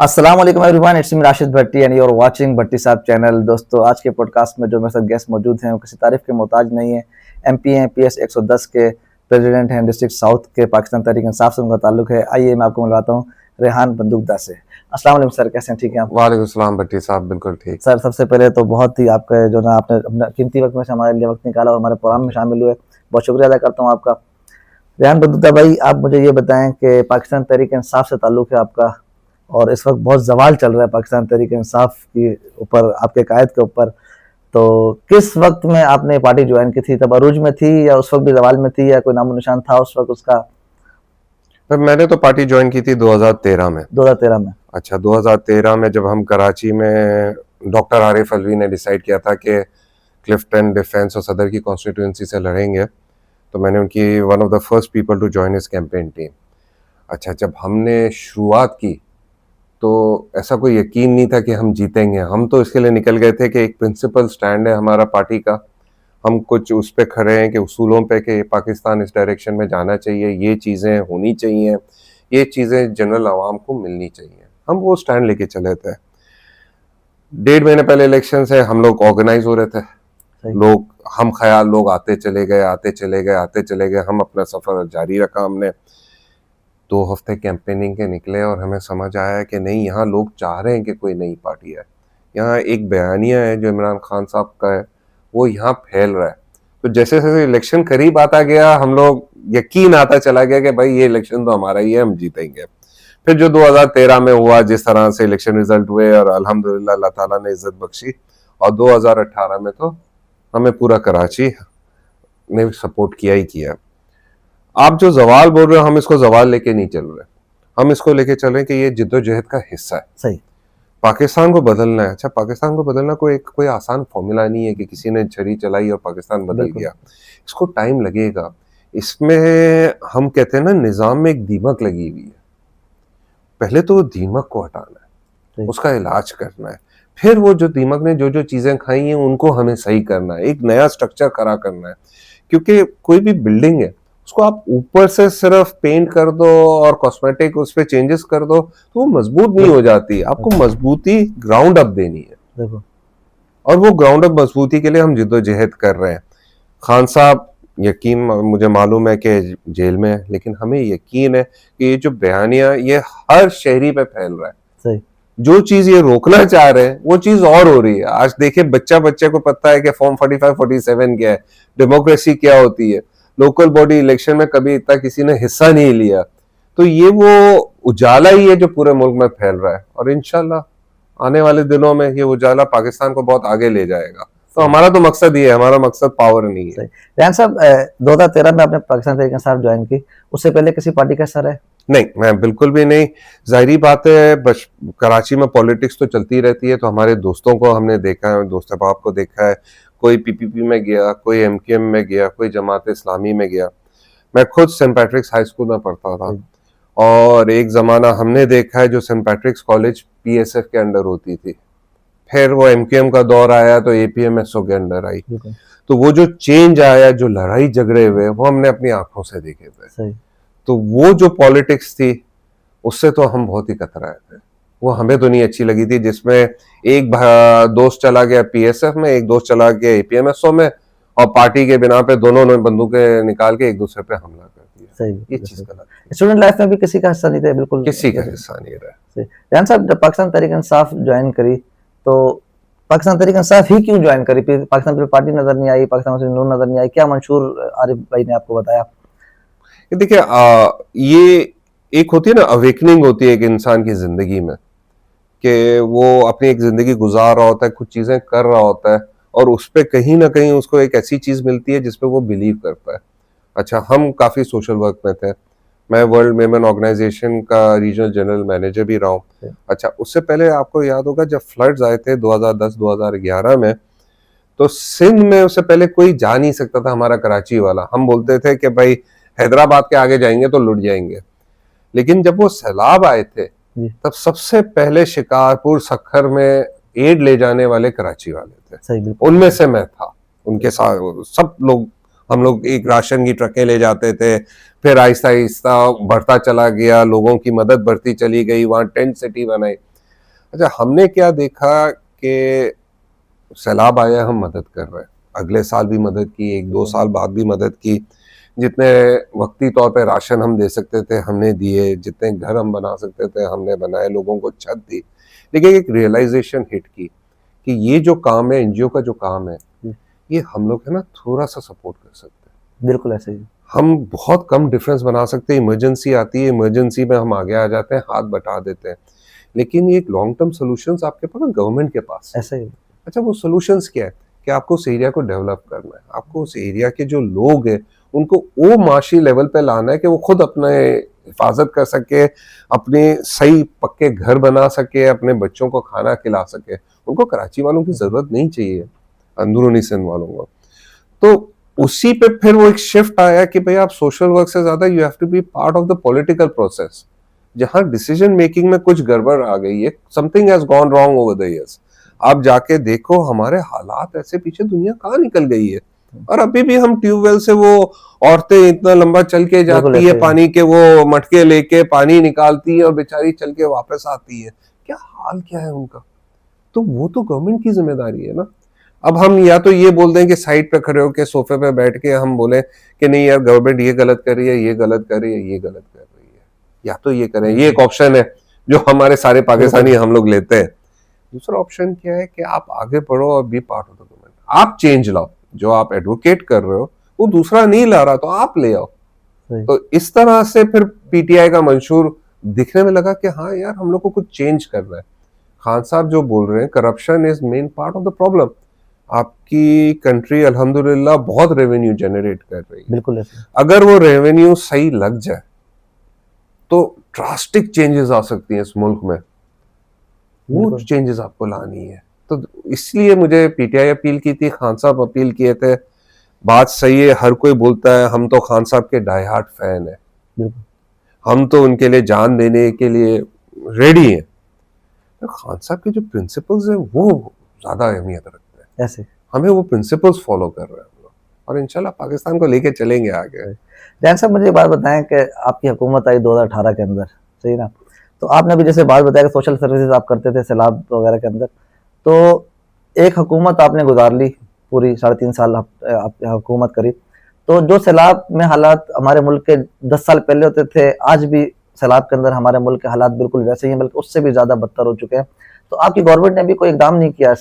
अस्सलाम वालेकुम everyone, it's me Rashid Bhatti and you are watching Bhatti Sahab channel. दोस्तों, आज के पॉडकास्ट में जो मेरे साथ गेस्ट मौजूद हैं वो किसी तारीफ के मोहताज नहीं है। एमपी हैं, पीएस 110 के प्रेसिडेंट हैं, डिस्ट्रिक्ट साउथ के पाकिस्तान तहरीक इंसाफ से उनका ताल्लुक है। आइए मैं आपको मिलवाता हूँ रेहान बंदूकदा से। अस्सलाम वालेकुम सर, कैसे हैं? ठीक हैं आप? वालेकुम सलाम भट्टी साहब, बिल्कुल ठीक। सर, सबसे पहले तो बहुत ही आपका जो ना आपने अपना कीमती वक्त में से हमारे लिए वक्त निकाला और हमारे प्रोग्राम में शामिल हुए, बहुत शुक्रिया अदा करता हूँ आपका। रेहान बंदूकदा भाई, आप मुझे ये बताएं कि पाकिस्तान तहरीक इंसाफ से ताल्लुक है आपका और इस वक्त बहुत जवाल चल रहा है पाकिस्तान तहरीक इंसाफ के ऊपर, आपके कायद के ऊपर। तो किस वक्त में आपने पार्टी ज्वाइन की थी? तब अरूज में थी या उस वक्त भी जवाल में थी, या कोई नामो निशान था उस वक्त उसका? मैंने तो पार्टी ज्वाइन की थी 2013 में। 2013 में? अच्छा, 2013 में जब हम कराची में डॉक्टर आरिफ अलवी ने डिसाइड किया था कि क्लिफ्टन डिफेंस और सदर की कॉन्स्टिट्यूंसी से लड़ेंगे, तो मैंने उनकी one of the first people to join his campaign team. अच्छा, जब हमने शुरुआत की तो ऐसा कोई यकीन नहीं था कि हम जीतेंगे। हम तो इसके लिए निकल गए थे कि एक प्रिंसिपल स्टैंड है हमारा पार्टी का, हम कुछ उस पे खड़े हैं कि उसूलों पे कि पाकिस्तान इस डायरेक्शन में जाना चाहिए, ये चीज़ें होनी चाहिए, ये चीज़ें जनरल आवाम को मिलनी चाहिए। हम वो स्टैंड लेके चले थे। 1.5 महीने पहले इलेक्शन से हम लोग ऑर्गेनाइज हो रहे थे, लोग हम ख्याल लोग आते चले गए, आते चले गए, आते चले गए। हम अपना सफ़र जारी रखा। हमने 2 हफ्ते कैंपेनिंग के निकले और हमें समझ आया कि नहीं, यहाँ लोग चाह रहे हैं कि कोई नई पार्टी है। यहाँ एक बयानिया है जो इमरान खान साहब का है, वो यहाँ फैल रहा है। तो जैसे जैसे इलेक्शन करीब आता गया, हम लोग यकीन आता चला गया कि भाई ये इलेक्शन तो हमारा ही है, हम जीतेंगे। फिर जो 2013 में हुआ, जिस तरह से इलेक्शन रिजल्ट हुए, और अल्हम्दुलिल्लाह अल्लाह ताला ने इज्जत बख्शी, और 2018 में तो हमें पूरा कराची ने सपोर्ट किया ही किया। आप जो जवाल बोल रहे हो, हम इसको जवाल लेके नहीं चल रहे, हम इसको लेके चल रहे हैं कि ये जिद्दोजहद का हिस्सा है। सही। पाकिस्तान को बदलना है। अच्छा, पाकिस्तान को बदलना कोई आसान फॉर्मूला नहीं है कि किसी ने छड़ी चलाई और पाकिस्तान बदल गया। इसको टाइम लगेगा। इसमें हम कहते हैं ना, निज़ाम में एक दीमक लगी हुई है। पहले तो दीमक को हटाना है, उसका इलाज करना है, फिर वो जो दीमक ने जो जो चीज़ें खाई हैं उनको हमें सही करना है, एक नया स्ट्रक्चर खड़ा करना है। क्योंकि कोई भी बिल्डिंग है, उसको आप ऊपर से सिर्फ पेंट कर दो और कॉस्मेटिक उस पर चेंजेस कर दो तो वो मजबूत नहीं हो जाती। आपको मजबूती ग्राउंड अप देनी है, और वो ग्राउंड अप मजबूती के लिए हम जिद्दोजहद कर रहे हैं। खान साहब, यकीन मुझे मालूम है कि जेल में है, लेकिन हमें यकीन है कि ये जो बयानिया ये हर शहरी पे फैल रहा है। सही। जो चीज ये रोकना चाह रहे हैं वो चीज और हो रही है। आज देखिए, बच्चे को पता है कि फॉर्म 45 47 क्या है, डेमोक्रेसी क्या होती है, लोकल बॉडी इलेक्शन में कभी इतना किसी ने हिस्सा नहीं लिया। तो ये वो उजाला ही है जो पूरे मुल्क में फैल रहा है, और इंशाल्लाह आने वाले दिनों में ये उजाला पाकिस्तान को बहुत आगे ले जाएगा। तो हमारा तो मकसद ये है, हमारा मकसद पावर नहीं है। रेहान साहब, 2013 में आपने पाकिस्तान तहरीक इंसाफ ज्वाइन की, उससे पहले किसी पार्टी का असर है? नहीं, मैं बिल्कुल भी नहीं। जाहिर बात है, बस कराची में पॉलिटिक्स तो चलती रहती है, तो हमारे दोस्तों को हमने देखा है, दोस्त अहबाब को देखा है, कोई पीपीपी में गया, कोई एमकेएम में गया, कोई जमात इस्लामी में गया। मैं खुद सेंट पैट्रिक्स हाई स्कूल में पढ़ता था, और एक ज़माना हमने देखा है जो सेंट पैट्रिक्स कॉलेज पीएसएफ के अंडर होती थी, फिर वो एमकेएम का दौर आया तो एपीएमएसओ के अंडर आई। तो वो जो चेंज आया, जो लड़ाई झगड़े हुए, वो हमने अपनी आंखों से देखे थे। तो वो जो पॉलिटिक्स थी, उससे तो हम बहुत ही कतराए थे। वो हमें तो नहीं अच्छी लगी थी, जिसमें एक दोस्त चला गया पीएसएफ में, एक दोस्त चला गया एपीएमएसओ में, और पार्टी के बिना पे दोनों ने बंदूकें निकाल के एक दूसरे पे हमला कर दिया। ये चीज गलत है। स्टूडेंट लाइफ में भी किसी का हिस्सा नहीं था? बिल्कुल किसी का हिस्सा नहीं रहा। रेहान साहब, जब पाकिस्तान तहरीक इंसाफ ज्वाइन करी तो पाकिस्तान तहरीक इंसाफ ही क्यों ज्वाइन करी? पाकिस्तान पीपल पार्टी नजर नहीं आई, पाकिस्तान मुस्लिम नून नजर नहीं आई? क्या मंशूर आरिफ भाई ने आपको बताया? देखिए, ये एक होती है ना, अवेकनिंग होती है एक इंसान की जिंदगी में, कि वो अपनी एक जिंदगी गुजार रहा होता है, कुछ चीजें कर रहा होता है, और उस पर कहीं ना कहीं उसको एक ऐसी चीज मिलती है जिसपे वो बिलीव करता है। अच्छा, हम काफी सोशल वर्क में थे। मैं वर्ल्ड मेमन ऑर्गेनाइजेशन का रीजनल जनरल मैनेजर भी रहा हूँ। अच्छा, उससे पहले आपको याद होगा जब फ्लड्स आए थे 2010-2011 में, तो सिंध में उससे पहले कोई जा नहीं सकता था हमारा कराची वाला। हम बोलते थे कि भाई हैदराबाद के आगे जाएंगे तो लुट जाएंगे। लेकिन जब वो सैलाब आए थे, तब सबसे पहले शिकारपुर सखर में एड ले जाने वाले कराची वाले थे। उनमें से मैं था। उनके साथ सब लोग, हम लोग एक राशन की ट्रकें ले जाते थे, फिर आहिस्ता आहिस्ता बढ़ता चला गया, लोगों की मदद बढ़ती चली गई, वहाँ टेंट सिटी बनाई। अच्छा, हमने क्या देखा कि सैलाब आया, हम मदद कर रहे हैं, अगले साल भी मदद की, 1-2 साल बाद भी मदद की, जितने वक्ती तौर पे राशन हम दे सकते थे हमने दिए, जितने घर हम बना सकते थे हमने बनाए, लोगों को छत दी। लेकिन एक रियलाइजेशन हिट की कि ये जो काम है, एनजीओ का जो काम है, ये हम लोग है ना थोड़ा सा सपोर्ट कर सकते हैं। बिल्कुल ऐसे ही। हम बहुत कम डिफरेंस बना सकते हैं, इमरजेंसी आती है, इमरजेंसी में हम आगे आ जाते हैं, हाथ बटा देते हैं, लेकिन ये एक लॉन्ग टर्म सॉल्यूशंस आपके पास गवर्नमेंट के पास है। ऐसे ही। अच्छा, वो सॉल्यूशंस क्या है कि आपको उस एरिया को डेवलप करना है, आपको उस एरिया के जो लोग हैं उनको वो माशी लेवल पे लाना है कि वो खुद अपने हिफाजत कर सके, अपने सही पक्के घर बना सके, अपने बच्चों को खाना खिला सके। उनको कराची वालों की जरूरत नहीं चाहिए, अंदरूनी सिंध वालों को। तो उसी पे फिर वो एक शिफ्ट आया कि भाई आप सोशल वर्क से ज्यादा you have to be part of the political process, जहां डिसीजन मेकिंग में कुछ गड़बड़ आ गई है, something has gone wrong over the years. आप जाके देखो हमारे हालात ऐसे पीछे दुनिया कहाँ निकल गई है, और अभी भी हम ट्यूबवेल से वो औरतें इतना लंबा चल के बिल्कुल जाती है, ऐसे ही। पानी के वो मटके लेके पानी निकालती है और बेचारी चल के वापस आती है, क्या हाल क्या है उनका। तो वो तो गवर्नमेंट की जिम्मेदारी है ना। अब हम या तो ये बोल दें कि साइड पे खड़े होकर सोफे पे बैठ के हम बोले कि नहीं यार गवर्नमेंट ये गलत कर रही है, ये गलत कर रही है, ये गलत कर रही है, या तो ये करें, ये एक ऑप्शन है जो हमारे सारे पाकिस्तानी हम लोग लेते हैं। दूसरा ऑप्शन क्या है कि आप आगे बढ़ो और be part of the government, आप चेंज लाओ, जो आप एडवोकेट कर रहे हो वो दूसरा नहीं ला रहा तो आप ले आओ। सही। तो इस तरह से फिर पीटीआई का मंशूर दिखने में लगा कि हाँ यार हम लोग को कुछ चेंज करना है। खान साहब जो बोल रहे हैं corruption is main part of the problem. आपकी कंट्री अल्हम्दुलिल्लाह बहुत रेवेन्यू जनरेट कर रही है, बिल्कुल ऐसे। अगर वो रेवेन्यू सही लग जाए तो ड्रास्टिक चेंजेस आ सकती हैं इस मुल्क में, वो बिल्कुल। चेंजेस आपको लानी है। तो इसलिए मुझे पीटीआई अपील की थी, खान साहब अपील किए थे। बात सही है, हर कोई बोलता है हम तो खान साहब के डाई हार्ट फैन है, बिल्कुल। हम तो उनके लिए जान देने के लिए रेडी हैं। तो खान साहब के जो प्रिंसिपल्स हैं वो ज्यादा अहमियत रखते हैं, ऐसे। हमें वो प्रिंसिपल्स फॉलो कर रहे हैं हम लोग, और इंशाल्लाह पाकिस्तान को लेके चलेंगे आगे। जैन साहब मुझे एक बात बताएं कि आपकी हुकूमत आई 2018 के अंदर, सही ना? तो आपने भी जैसे बात बताया कि सोशल सर्विसेज आप करते थे सैलाब वगैरह के अंदर, तो एक हुकूमत आपने गुजार ली, पूरी 3.5 साल आप हुकूमत करी। तो जो सैलाब में हालात हमारे मुल्क के 10 साल पहले होते थे, आज भी सैलाब के अंदर हमारे मुल्क के हालात बिल्कुल वैसे ही हैं, बल्कि उससे भी ज़्यादा बदतर हो चुके हैं। तो आपकी गवर्नमेंट ने भी कोई इकदाम नहीं किया?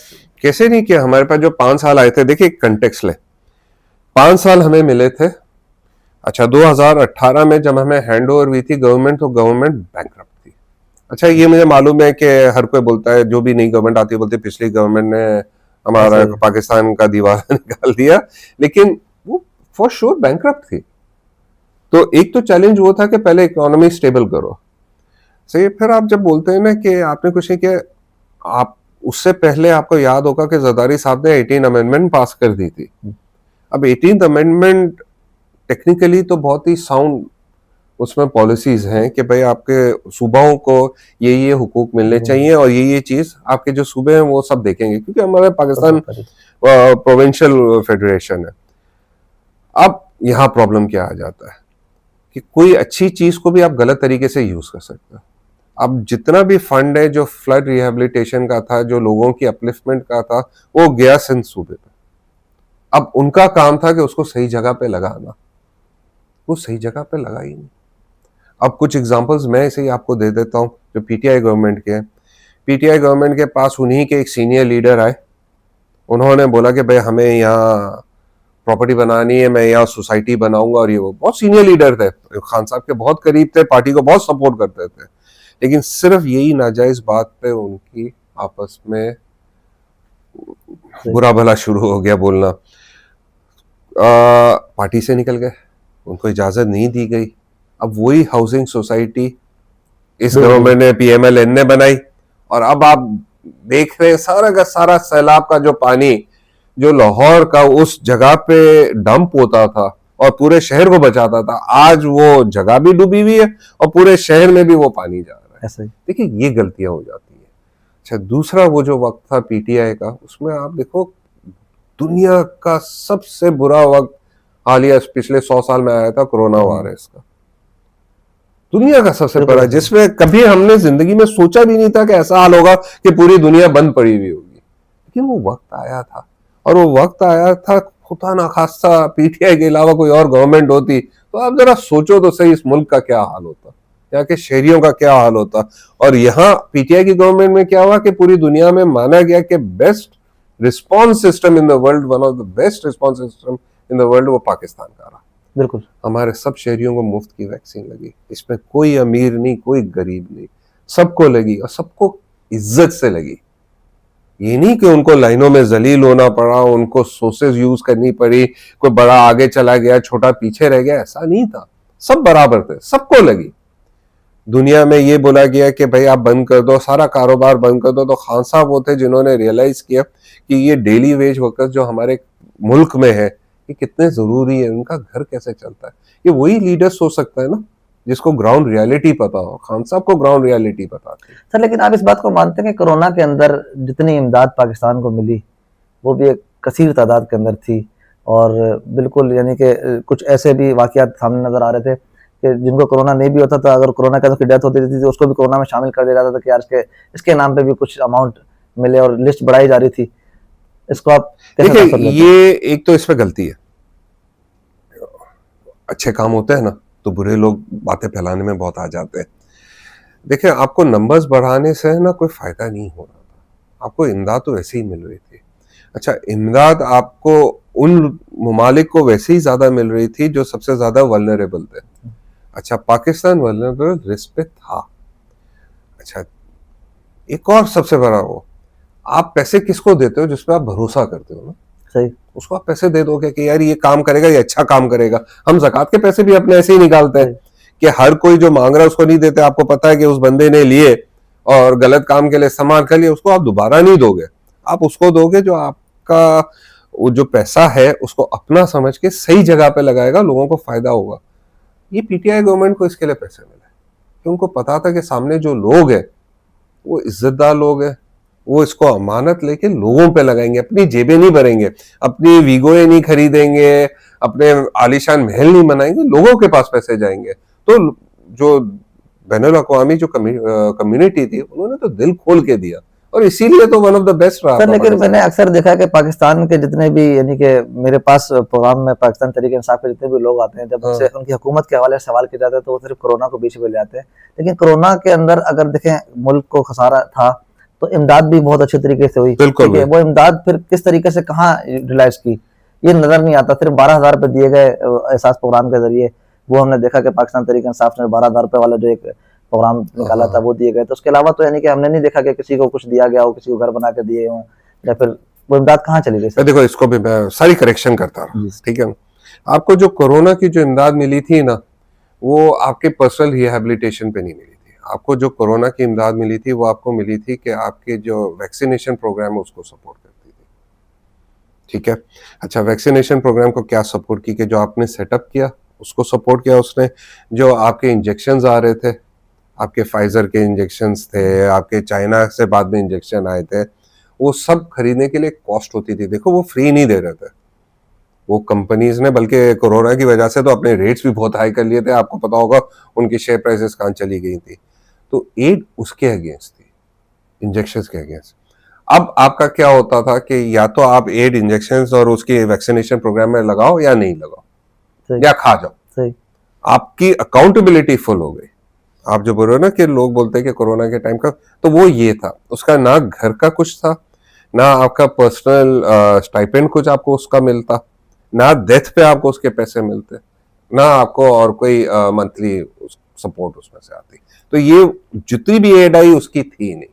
कैसे नहीं किया, हमारे पास जो 5 साल आए थे, देखिए कंटेक्स्ट ले, 5 साल हमें मिले थे। अच्छा, 2018 में जब हमें हैंड ओवर हुई थी गवर्नमेंट, तो गवर्नमेंट बैंकरप्ट थी। अच्छा, ये मुझे मालूम है कि हर कोई बोलता है, जो भी नई गवर्नमेंट आती है बोलती है पिछली गवर्नमेंट ने हमारा पाकिस्तान का दीवार निकाल दिया, लेकिन वो फॉर श्योर बैंकरप्ट थी। तो एक तो चैलेंज वो था कि पहले इकोनॉमी स्टेबल करो, सही। फिर आप जब बोलते हैं ना कि आपने कुछ नहीं किया, आप उससे पहले आपको याद होगा कि जरदारी साहब ने 18 अमेंडमेंट पास कर दी थी। अब 18th अमेंडमेंट टेक्निकली तो बहुत ही साउंड उसमें पॉलिसीज हैं कि भाई आपके सूबाओं को ये हुकूक मिलने चाहिए और ये चीज आपके जो सूबे हैं वो सब देखेंगे, क्योंकि हमारे पाकिस्तान प्रोविंशियल फेडरेशन है। अब यहाँ प्रॉब्लम क्या आ जाता है कि कोई अच्छी चीज को भी आप गलत तरीके से यूज कर सकते हो। अब जितना भी फंड है जो फ्लड रिहेबिलिटेशन का था, जो लोगों की अपलिफ्टमेंट का था, वो गया सिंध सूबे पे। अब उनका काम था कि उसको सही जगह पे लगाना, वो सही जगह पे लगा ही नहीं। अब कुछ एग्जांपल्स मैं इसे ही आपको दे देता हूं जो पीटीआई गवर्नमेंट के हैं। पीटीआई गवर्नमेंट के पास उन्हीं के एक सीनियर लीडर आए, उन्होंने बोला कि भाई हमें यहाँ प्रॉपर्टी बनानी है, मैं यहाँ सोसाइटी बनाऊंगा, और ये वो बहुत सीनियर लीडर थे, खान साहब के बहुत करीब थे, पार्टी को बहुत सपोर्ट करते थे, लेकिन सिर्फ यही नाजायज बात पे उनकी आपस में बुरा भला शुरू हो गया बोलना। पार्टी से निकल गए, उनको इजाजत नहीं दी गई। अब वही हाउसिंग सोसाइटी इस गवर्नमेंट ने पीएमएलएन ने बनाई, और अब आप देख रहे हैं सारा का सारा सैलाब का जो पानी जो लाहौर का उस जगह पे डंप होता था और पूरे शहर को बचाता था, आज वो जगह भी डूबी हुई है और पूरे शहर में भी वो पानी जा रहा है। देखिए ये गलतियां हो जाती है। अच्छा, दूसरा वो जो वक्त था पीटीआई का, उसमें आप देखो दुनिया का सबसे बुरा वक्त हालिया पिछले 100 साल में आया था कोरोना वायरस का। दुनिया का सबसे बिल्कुल बड़ा, जिसमें कभी हमने जिंदगी में सोचा भी नहीं था कि ऐसा हाल होगा कि पूरी दुनिया बंद पड़ी हुई होगी। लेकिन वो वक्त आया था, और वो वक्त आया था, खुदा ना खास्ता पीटीआई के अलावा कोई और गवर्नमेंट होती तो आप जरा सोचो तो सही, इस मुल्क का क्या हाल होता, यहाँ के शहरियों का क्या हाल होता। और यहाँ पीटीआई की गवर्नमेंट में क्या हुआ कि पूरी दुनिया में माना गया कि best response system in the world, one of the best response system in the world वो पाकिस्तान का रहा। बिल्कुल। हमारे सब शहरियों को मुफ्त की वैक्सीन लगी, इसमें कोई अमीर नहीं, कोई गरीब नहीं, सबको लगी, और सबको इज्जत से लगी। ये नहीं कि उनको लाइनों में जलील होना पड़ा, उनको सोर्सेज यूज करनी पड़ी, कोई बड़ा आगे चला गया, छोटा पीछे रह गया, ऐसा नहीं था। सब बराबर थे, सबको लगी। दुनिया में ये बोला गया कि भाई आप बंद कर दो, सारा कारोबार बंद कर दो, तो खान साहब वो थे जिन्होंने रियलाइज किया कि ये डेली वेज वर्कर्स जो हमारे मुल्क में है ये कितने जरूरी है, उनका घर कैसे चलता है। ये वही लीडर सोच सकता है ना जिसको ग्राउंड रियलिटी पता हो। खान साहब को ग्राउंड रियलिटी पता थी। सर लेकिन आप इस बात को मानते हैं कि कोरोना के अंदर जितनी इमदाद पाकिस्तान को मिली वो भी एक कसीर तादाद के अंदर थी, और बिल्कुल यानी कि कुछ ऐसे भी वाकयात सामने नजर आ रहे थे कि जिनको कोरोना नहीं भी होता था, अगर कोरोना के अंदर डेथ होती थी तो उसको भी कोरोना में शामिल कर दिया जाता था कि यार इसके नाम पे भी कुछ अमाउंट मिले, और लिस्ट बढ़ाई जा रही थी। इसको आप कैसे देखिए, तसल्ली देते हैं? ये एक तो इसमें गलती है, अच्छे काम होते हैं ना तो बुरे लोग बातें फैलाने में बहुत आ जाते हैं। देखिए, आपको नंबर्स बढ़ाने से ना कोई फायदा नहीं हो रहा था, आपको इमदाद तो वैसे ही मिल रही थी। अच्छा, इमदाद आपको उन ममालिक को वैसे ही ज्यादा मिल रही थी जो सबसे ज्यादा वल्नरेबल थे। अच्छा, पाकिस्तान वल्नरेबल लिस्ट पे था। अच्छा, एक और सबसे बड़ा वो, आप पैसे किसको देते हो जिसपे आप भरोसा करते हो ना, सही। उसको आप पैसे दे दोगे कि यार ये काम करेगा, ये अच्छा काम करेगा। हम ज़कात के पैसे भी अपने ऐसे ही निकालते हैं कि हर कोई जो मांग रहा है उसको नहीं देते। आपको पता है कि उस बंदे ने लिए और गलत काम के लिए इस्तेमाल कर लिया, उसको आप दोबारा नहीं दोगे। आप उसको दोगे जो आपका वो जो पैसा है उसको अपना समझ के सही जगह पे लगाएगा, लोगों को फायदा होगा। ये पीटीआई गवर्नमेंट को इसके लिए पैसे मिले कि उनको पता था कि सामने जो लोग है वो इज्जतदार लोग है, वो इसको अमानत लेके लोगों पे लगाएंगे, अपनी जेबें नहीं भरेंगे, अपनी वीगोए नहीं खरीदेंगे, अपने आलीशान महल नहीं बनाएंगे, लोगों के पास पैसे जाएंगे। तो जो बैनुल अक़वामी जो कम्युनिटी थी उन्होंने तो दिल खोल के दिया, और इसीलिए तो वन ऑफ द बेस्ट रहा। सर लेकिन मैंने अक्सर देखा कि पाकिस्तान के जितने भी यानी कि मेरे पास प्रोग्राम में पाकिस्तान तहरीक इंसाफ के जितने भी लोग आते हैं, जब उनसे उनकी हुकूमत के हवाले से सवाल किया जाता है तो वो सिर्फ कोरोना को बीच में ले आते हैं। लेकिन कोरोना के अंदर अगर देखें मुल्क को खसारा था तो इमदाद भी बहुत अच्छे तरीके से हुई। बिल्कुल। वो इमदाद फिर किस तरीके से कहाँ यूटिलाइज की ये नजर नहीं आता। सिर्फ 12,000 रुपए दिए गए एहसास प्रोग्राम के जरिए, वो हमने देखा कि पाकिस्तान तहरीक इंसाफ ने 12,000 रुपए वाला जो एक प्रोग्राम निकाला था वो दिए गए। तो उसके अलावा तो यानी कि हमने नहीं देखा कि किसी को कुछ दिया गया हो, किसी को घर बना के दिए हों, या फिर वो इमदाद कहाँ चली गई? देखो, इसको भी मैं सारी करेक्शन करता रहा, ठीक है। आपको जो कोरोना की जो इमदाद मिली थी ना, वो आपके पर्सनल रिहेबिलिटेशन पे नहीं मिली थी। आपको जो कोरोना की इमदाद मिली थी वो आपको मिली थी कि आपके जो वैक्सीनेशन प्रोग्राम है उसको सपोर्ट करती थी, ठीक है। अच्छा, वैक्सीनेशन प्रोग्राम को क्या सपोर्ट की कि जो आपने सेटअप किया उसको सपोर्ट किया उसने। जो आपके इंजेक्शंस आ रहे थे, आपके फाइजर के इंजेक्शंस थे, आपके चाइना से बाद में इंजेक्शन आए थे, वो सब खरीदने के लिए कॉस्ट होती थी। देखो, वो फ्री नहीं दे रहे थे वो कंपनीज ने, बल्कि कोरोना की वजह से तो अपने रेट्स भी बहुत हाई कर लिए थे। आपको पता होगा उनकी शेयर प्राइसेस कहाँ चली गई थी। तो एड उसके अगेंस्ट थी, इंजेक्शंस के अगेंस्ट। अब आपका क्या होता था कि या तो आप एड इंजेक्शंस और उसके वैक्सीनेशन प्रोग्राम में लगाओ या नहीं लगाओ, या खा जाओ। आपकी अकाउंटेबिलिटी फुल हो गई। आप जो बोल रहे हो ना कि लोग बोलते हैं कि कोरोना के टाइम का, तो वो ये था। उसका ना घर का कुछ था, ना आपका पर्सनल स्टाइपेंड कुछ आपको उसका मिलता, ना डेथ पे आपको उसके पैसे मिलते, ना आपको और कोई मंथली सपोर्ट उसमें से आती। तो ये जितनी भी एड आई उसकी थी नहीं।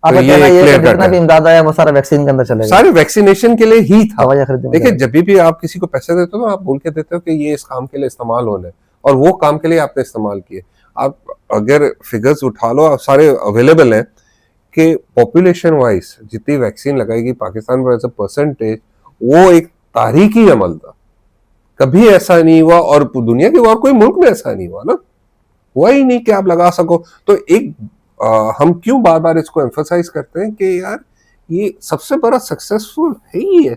आप कहना ये कि जितना भी इमदाद आया वो सारा वैक्सीन के अंदर चलेगा, सारे वैक्सीनेशन के लिए ही था। देखिए, देखिए, जब भी आप किसी को पैसे देते हो ना, आप बोल के देते हो कि ये इस काम के लिए इस्तेमाल होने, और वो काम के लिए आपने इस्तेमाल किए। आप अगर फिगर्स उठा लो, सारे अवेलेबल हैं कि पॉपुलेशन वाइज जितनी वैक्सीन लगाएगी पाकिस्तान में एज अ परसेंटेज, वो एक तारीखी अमल था। कभी ऐसा नहीं हुआ, और दुनिया के और कोई मुल्क में ऐसा नहीं हुआ ना, हुआ ही नहीं कि आप लगा सको। तो एक हम क्यों बार बार इसको एम्फसाइज करते हैं कि यार ये सबसे बड़ा सक्सेसफुल है ही है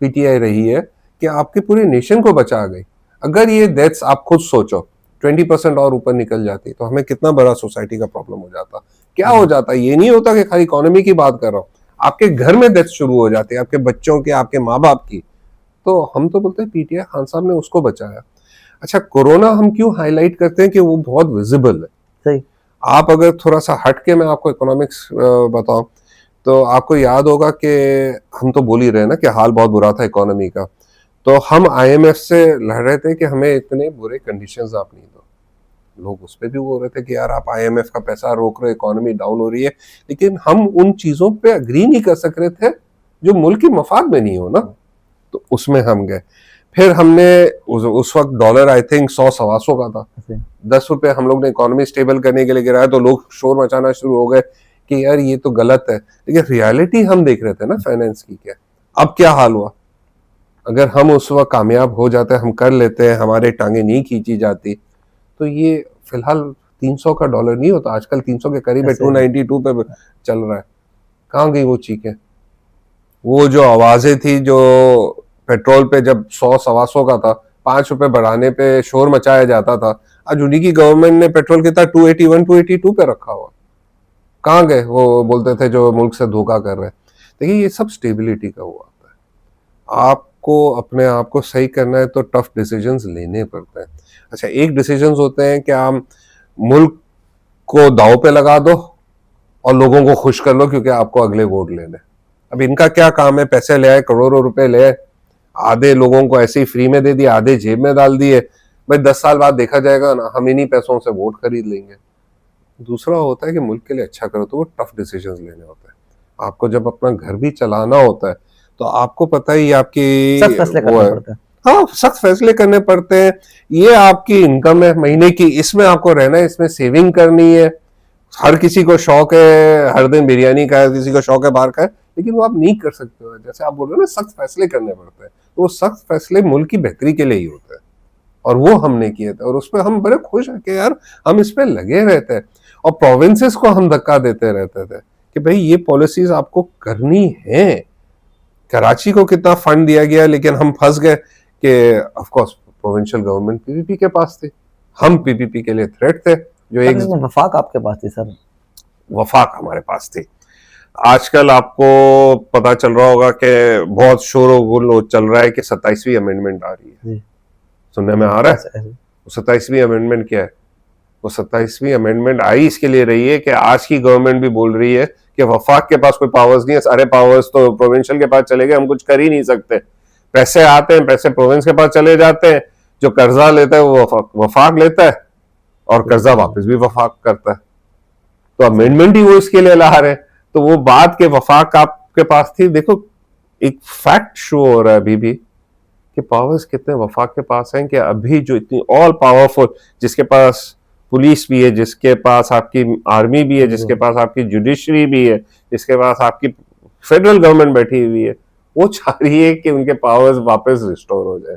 पीटीआई रही है कि आपके पूरे नेशन को बचा गई। अगर ये डेथ्स आप खुद सोचो 20% और ऊपर निकल जाती तो हमें कितना बड़ा सोसाइटी का प्रॉब्लम हो जाता। क्या हो जाता, ये नहीं होता कि खाली इकोनॉमी की बात कर रहा हूँ, आपके घर में डेथ शुरू हो जाती है, आपके बच्चों के, आपके माँ बाप की। तो हम तो बोलते हैं पीटीआई खान साहब ने उसको बचाया। अच्छा, कोरोना हम क्यों हाईलाइट करते हैं कि वो बहुत विजिबल है। सही। आप अगर थोड़ा सा हट के मैं आपको इकोनॉमिक्स बताऊं तो आपको याद होगा कि हम तो बोल ही रहे ना कि हाल बहुत बुरा था इकोनॉमी का, तो हम आईएमएफ से लड़ रहे थे कि हमें इतने बुरे कंडीशंस आप नहीं दो। लोग उस पर भी बोल रहे थे कि यार आप आईएमएफ का पैसा रोक रहे हो, इकोनॉमी डाउन हो रही है, लेकिन हम उन चीजों पे अग्री नहीं कर सक रहे थे जो मुल्क की मफाद में नहीं हो ना, तो उसमें हम गए। फिर हमने उस वक्त डॉलर आई थिंक 100-125 का था, 10 रुपए हम लोग ने इकोनॉमी स्टेबल करने के लिए गिराया, तो लोग शोर मचाना शुरू हो गए कि यार ये तो गलत है। लेकिन रियलिटी हम देख रहे थे ना फाइनेंस की। क्या अब क्या हाल हुआ, अगर हम उस वक्त कामयाब हो जाते, हम कर लेते हैं, हमारे टांगे नहीं खींची जाती, तो ये फिलहाल 300 का डॉलर नहीं होता, आजकल 300 के करीब है, 292 पे चल रहा है। कहाँ गई वो चीखें, वो जो आवाजें थी जो पेट्रोल पे जब 100-125 का था, 5 रुपए बढ़ाने पे शोर मचाया जाता था, आज उन्हीं की गवर्नमेंट ने पेट्रोल कितना 281-282 पे रखा हुआ। कहाँ गए वो बोलते थे जो मुल्क से धोखा कर रहे हैं। देखिए ये सब स्टेबिलिटी का हुआ है। आपको अपने आप को सही करना है तो टफ डिसीजंस लेने पड़ते हैं। अच्छा, एक डिसीजंस होते हैं कि आप मुल्क को दाव पे लगा दो और लोगों को खुश कर लो क्योंकि आपको अगले वोट लेने। अब इनका क्या काम है, पैसे ले आए, करोड़ों रुपए ले आए, आधे लोगों को ऐसे ही फ्री में दे दिए, आधे जेब में डाल दिए। भाई 10 साल बाद देखा जाएगा ना, हम इन्हीं पैसों से वोट खरीद लेंगे। दूसरा होता है कि मुल्क के लिए अच्छा करो, तो वो टफ डिसीजंस लेने होते हैं। आपको जब अपना घर भी चलाना होता है तो आपको पता ही आपकी सख्त फैसले करने पड़ते हैं। हाँ, सख्त फैसले करने पड़ते हैं। ये आपकी इनकम है महीने की, इसमें आपको रहना है, इसमें सेविंग करनी है। हर किसी को शौक है हर दिन बिरयानी का, किसी को शौक है बाहर का, लेकिन वो आप नहीं कर सकते हो। जैसे आप बोल रहे हो ना, सख्त फैसले करने पड़ते हैं, तो वो सख्त फैसले मुल्क की बेहतरी के लिए ही होते हैं, और वो हमने किए थे, और उसमें हम बड़े खुश हैं कि यार हम इस पे लगे रहते हैं। और प्रोविंसेस को हम धक्का देते रहते थे कि भाई ये पॉलिसीज आपको करनी है। कराची को कितना फंड दिया गया, लेकिन हम फंस गए कि of course provincial government PPP के पास थी, हम पीपीपी के लिए थ्रेट थे। जो एक वफाक आपके पास थी सर, वफाक हमारे पास थी। आजकल आपको पता चल रहा होगा कि बहुत शोर चल रहा है कि 27वीं अमेंडमेंट आ रही है, सुनने में आ रहा है। 27वीं अमेंडमेंट क्या है? वो 27वीं अमेंडमेंट आई इसके लिए रही है कि आज की गवर्नमेंट भी बोल रही है कि वफाक के पास कोई पावर्स नहीं है, सारे पावर्स तो प्रोविंशियल के पास चले गए, हम कुछ कर ही नहीं सकते। पैसे आते हैं, पैसे प्रोविंस के पास चले जाते हैं, जो कर्जा लेता है वो वफाक लेता है, और कर्जा वापस भी वफाक करता है। तो अमेंडमेंट ही वो इसके लिए ला रहे हैं। तो वो बात के वफाक आपके पास थी। देखो एक फैक्ट शो हो रहा है अभी भी कि पावर्स कितने वफाक के पास हैं, कि अभी जो इतनी ऑल पावरफुल, जिसके पास पुलिस भी है, जिसके पास आपकी आर्मी भी है, जिसके पास आपकी जुडिशरी भी है, जिसके पास आपकी फेडरल गवर्नमेंट बैठी हुई है, वो चाह रही है कि उनके पावर्स वापस रिस्टोर हो जाए।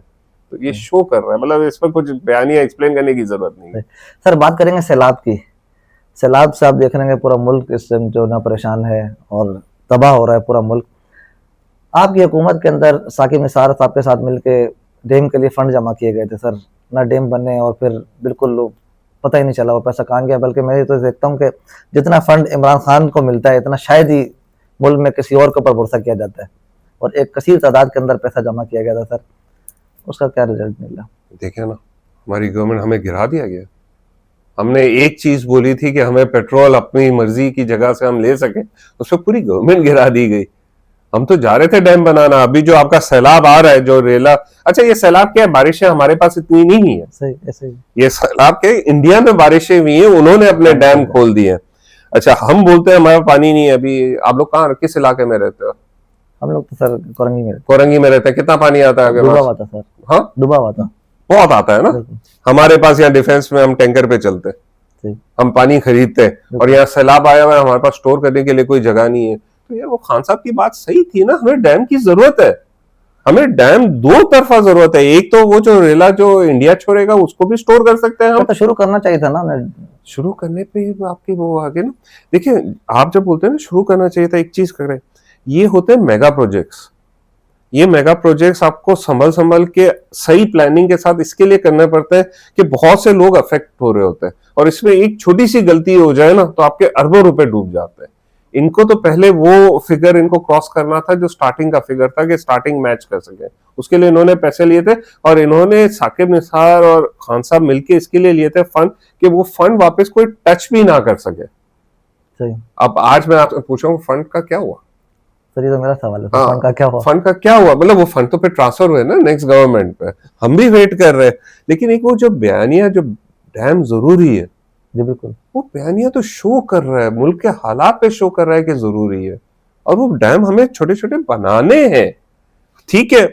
तो ये शो कर रहा है, मतलब इसमें कुछ बयानिया एक्सप्लेन करने की जरूरत नहीं है। सर बात करेंगे सैलाब की। सैलाब से आप देख रहे हैं पूरा मुल्क इस टाइम जो ना परेशान है और तबाह हो रहा है पूरा मुल्क। आपकी हुकूमत के अंदर साकिब निसार साहब के साथ मिलके डैम के लिए फंड जमा किए गए थे सर, ना डैम बने और फिर बिल्कुल पता ही नहीं चला वो पैसा कहाँ गया। बल्कि मैं तो देखता हूँ कि जितना फंड इमरान खान को मिलता है इतना शायद ही मुल्क में किसी और के ऊपर भरोसा किया जाता है, और एक कसीर तादाद के अंदर पैसा जमा किया गया था सर, उसका क्या रिजल्ट मिला? देखिए ना, हमारी गवर्नमेंट हमें गिरा दिया गया। हमने एक चीज बोली थी कि हमें पेट्रोल अपनी मर्जी की जगह से हम ले सके, उसमें पूरी गवर्नमेंट गिरा दी गई। हम तो जा रहे थे डैम बनाना। अभी जो आपका सैलाब आ रहा है, जो रेला, अच्छा ये सैलाब क्या है, बारिशें हमारे पास इतनी नहीं है। सही, ऐसे ही। ये सैलाब के इंडिया में बारिशें हुई हैं, उन्होंने अपने डैम खोल दिए। अच्छा, हम बोलते हैं हमारे पानी नहीं है। अभी आप लोग कहाँ, किस इलाके में रहते हो? हम लोग तो सर कोरंगी में रहते हैं। कितना पानी आता है? डूबा हुआ था सर। हाँ, डूबा हुआ था, बहुत आता है ना। हमारे पास यहाँ डिफेंस में हम टैंकर पे चलते, हम पानी खरीदते, और यहाँ सैलाब आया हुआ है, हमारे पास स्टोर करने के लिए कोई जगह नहीं है। तो यार वो खान साहब की बात सही थी ना, हमें डैम की जरूरत है। हमें डैम दो तरफा जरूरत है। एक तो वो जो रेला जो इंडिया छोड़ेगा उसको भी स्टोर कर सकते हैं हम। तो शुरू करना चाहिए था ना, शुरू करने पे आपकी वो आगे ना। देखिए आप जब बोलते हैं ना शुरू करना चाहिए था, एक चीज कर रहे हैं, ये होते हैं मेगा प्रोजेक्ट्स। ये मेगा प्रोजेक्ट्स आपको संभल के सही प्लानिंग के साथ इसके लिए करने पड़ते हैं कि बहुत से लोग अफेक्ट हो रहे होते हैं, और इसमें एक छोटी सी गलती हो जाए ना तो आपके अरबों रुपए डूब जाते हैं। इनको तो पहले वो फिगर इनको क्रॉस करना था जो स्टार्टिंग का फिगर था, कि स्टार्टिंग मैच कर सके। उसके लिए इन्होंने पैसे लिए थे, और इन्होंने साकिब निसार और खान साहब मिलके इसके लिए लिए थे फंड, कि वो फंड वापस कोई टच भी ना कर सके। सही। अब आज मैं आपसे पूछूं फंड का क्या हुआ? सर ये तो मेरा सवाल है, हाँ, फंड का क्या हुआ? फंड का क्या हुआ? मतलब वो फंड तो फिर ट्रांसफर हुए ना नेक्स्ट गवर्नमेंट पे, हम भी वेट कर रहे हैं। लेकिन एक वो जो बयानिया, जो डैम जरूरी है, जी बिल्कुल। वो बयानिया तो शो कर रहा है, मुल्क के हालात पे शो कर रहा है कि जरूरी है, और वो डैम हमें छोटे छोटे बनाने हैं। ठीक है,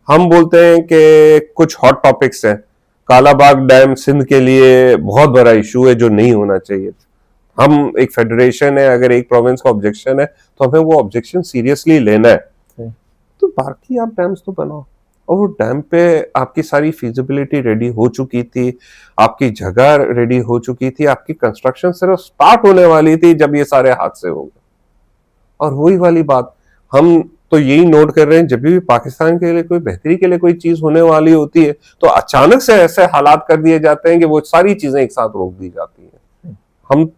हम बोलते हैं कि कुछ हॉट टॉपिक्स हैं, कालाबाग डैम सिंध के लिए बहुत बड़ा इशू है जो नहीं होना चाहिए। हम एक फेडरेशन है, अगर एक प्रोविंस का ऑब्जेक्शन है तो हमें वो ऑब्जेक्शन सीरियसली लेना है। तो बाकी आप डैम्स तो बनाओ, और वो डैम पे आपकी सारी फिजिबिलिटी रेडी हो चुकी थी, आपकी जगह रेडी हो चुकी थी, आपकी कंस्ट्रक्शन सिर्फ स्टार्ट होने वाली थी जब ये सारे हादसे हो गए। और वही वाली बात हम तो यही नोट कर रहे हैं, जब भी पाकिस्तान के लिए कोई बेहतरी के लिए कोई चीज होने वाली होती है तो अचानक से ऐसे हालात कर दिए जाते हैं कि वो सारी चीजें एक साथ रोक दी जाती हैं। हम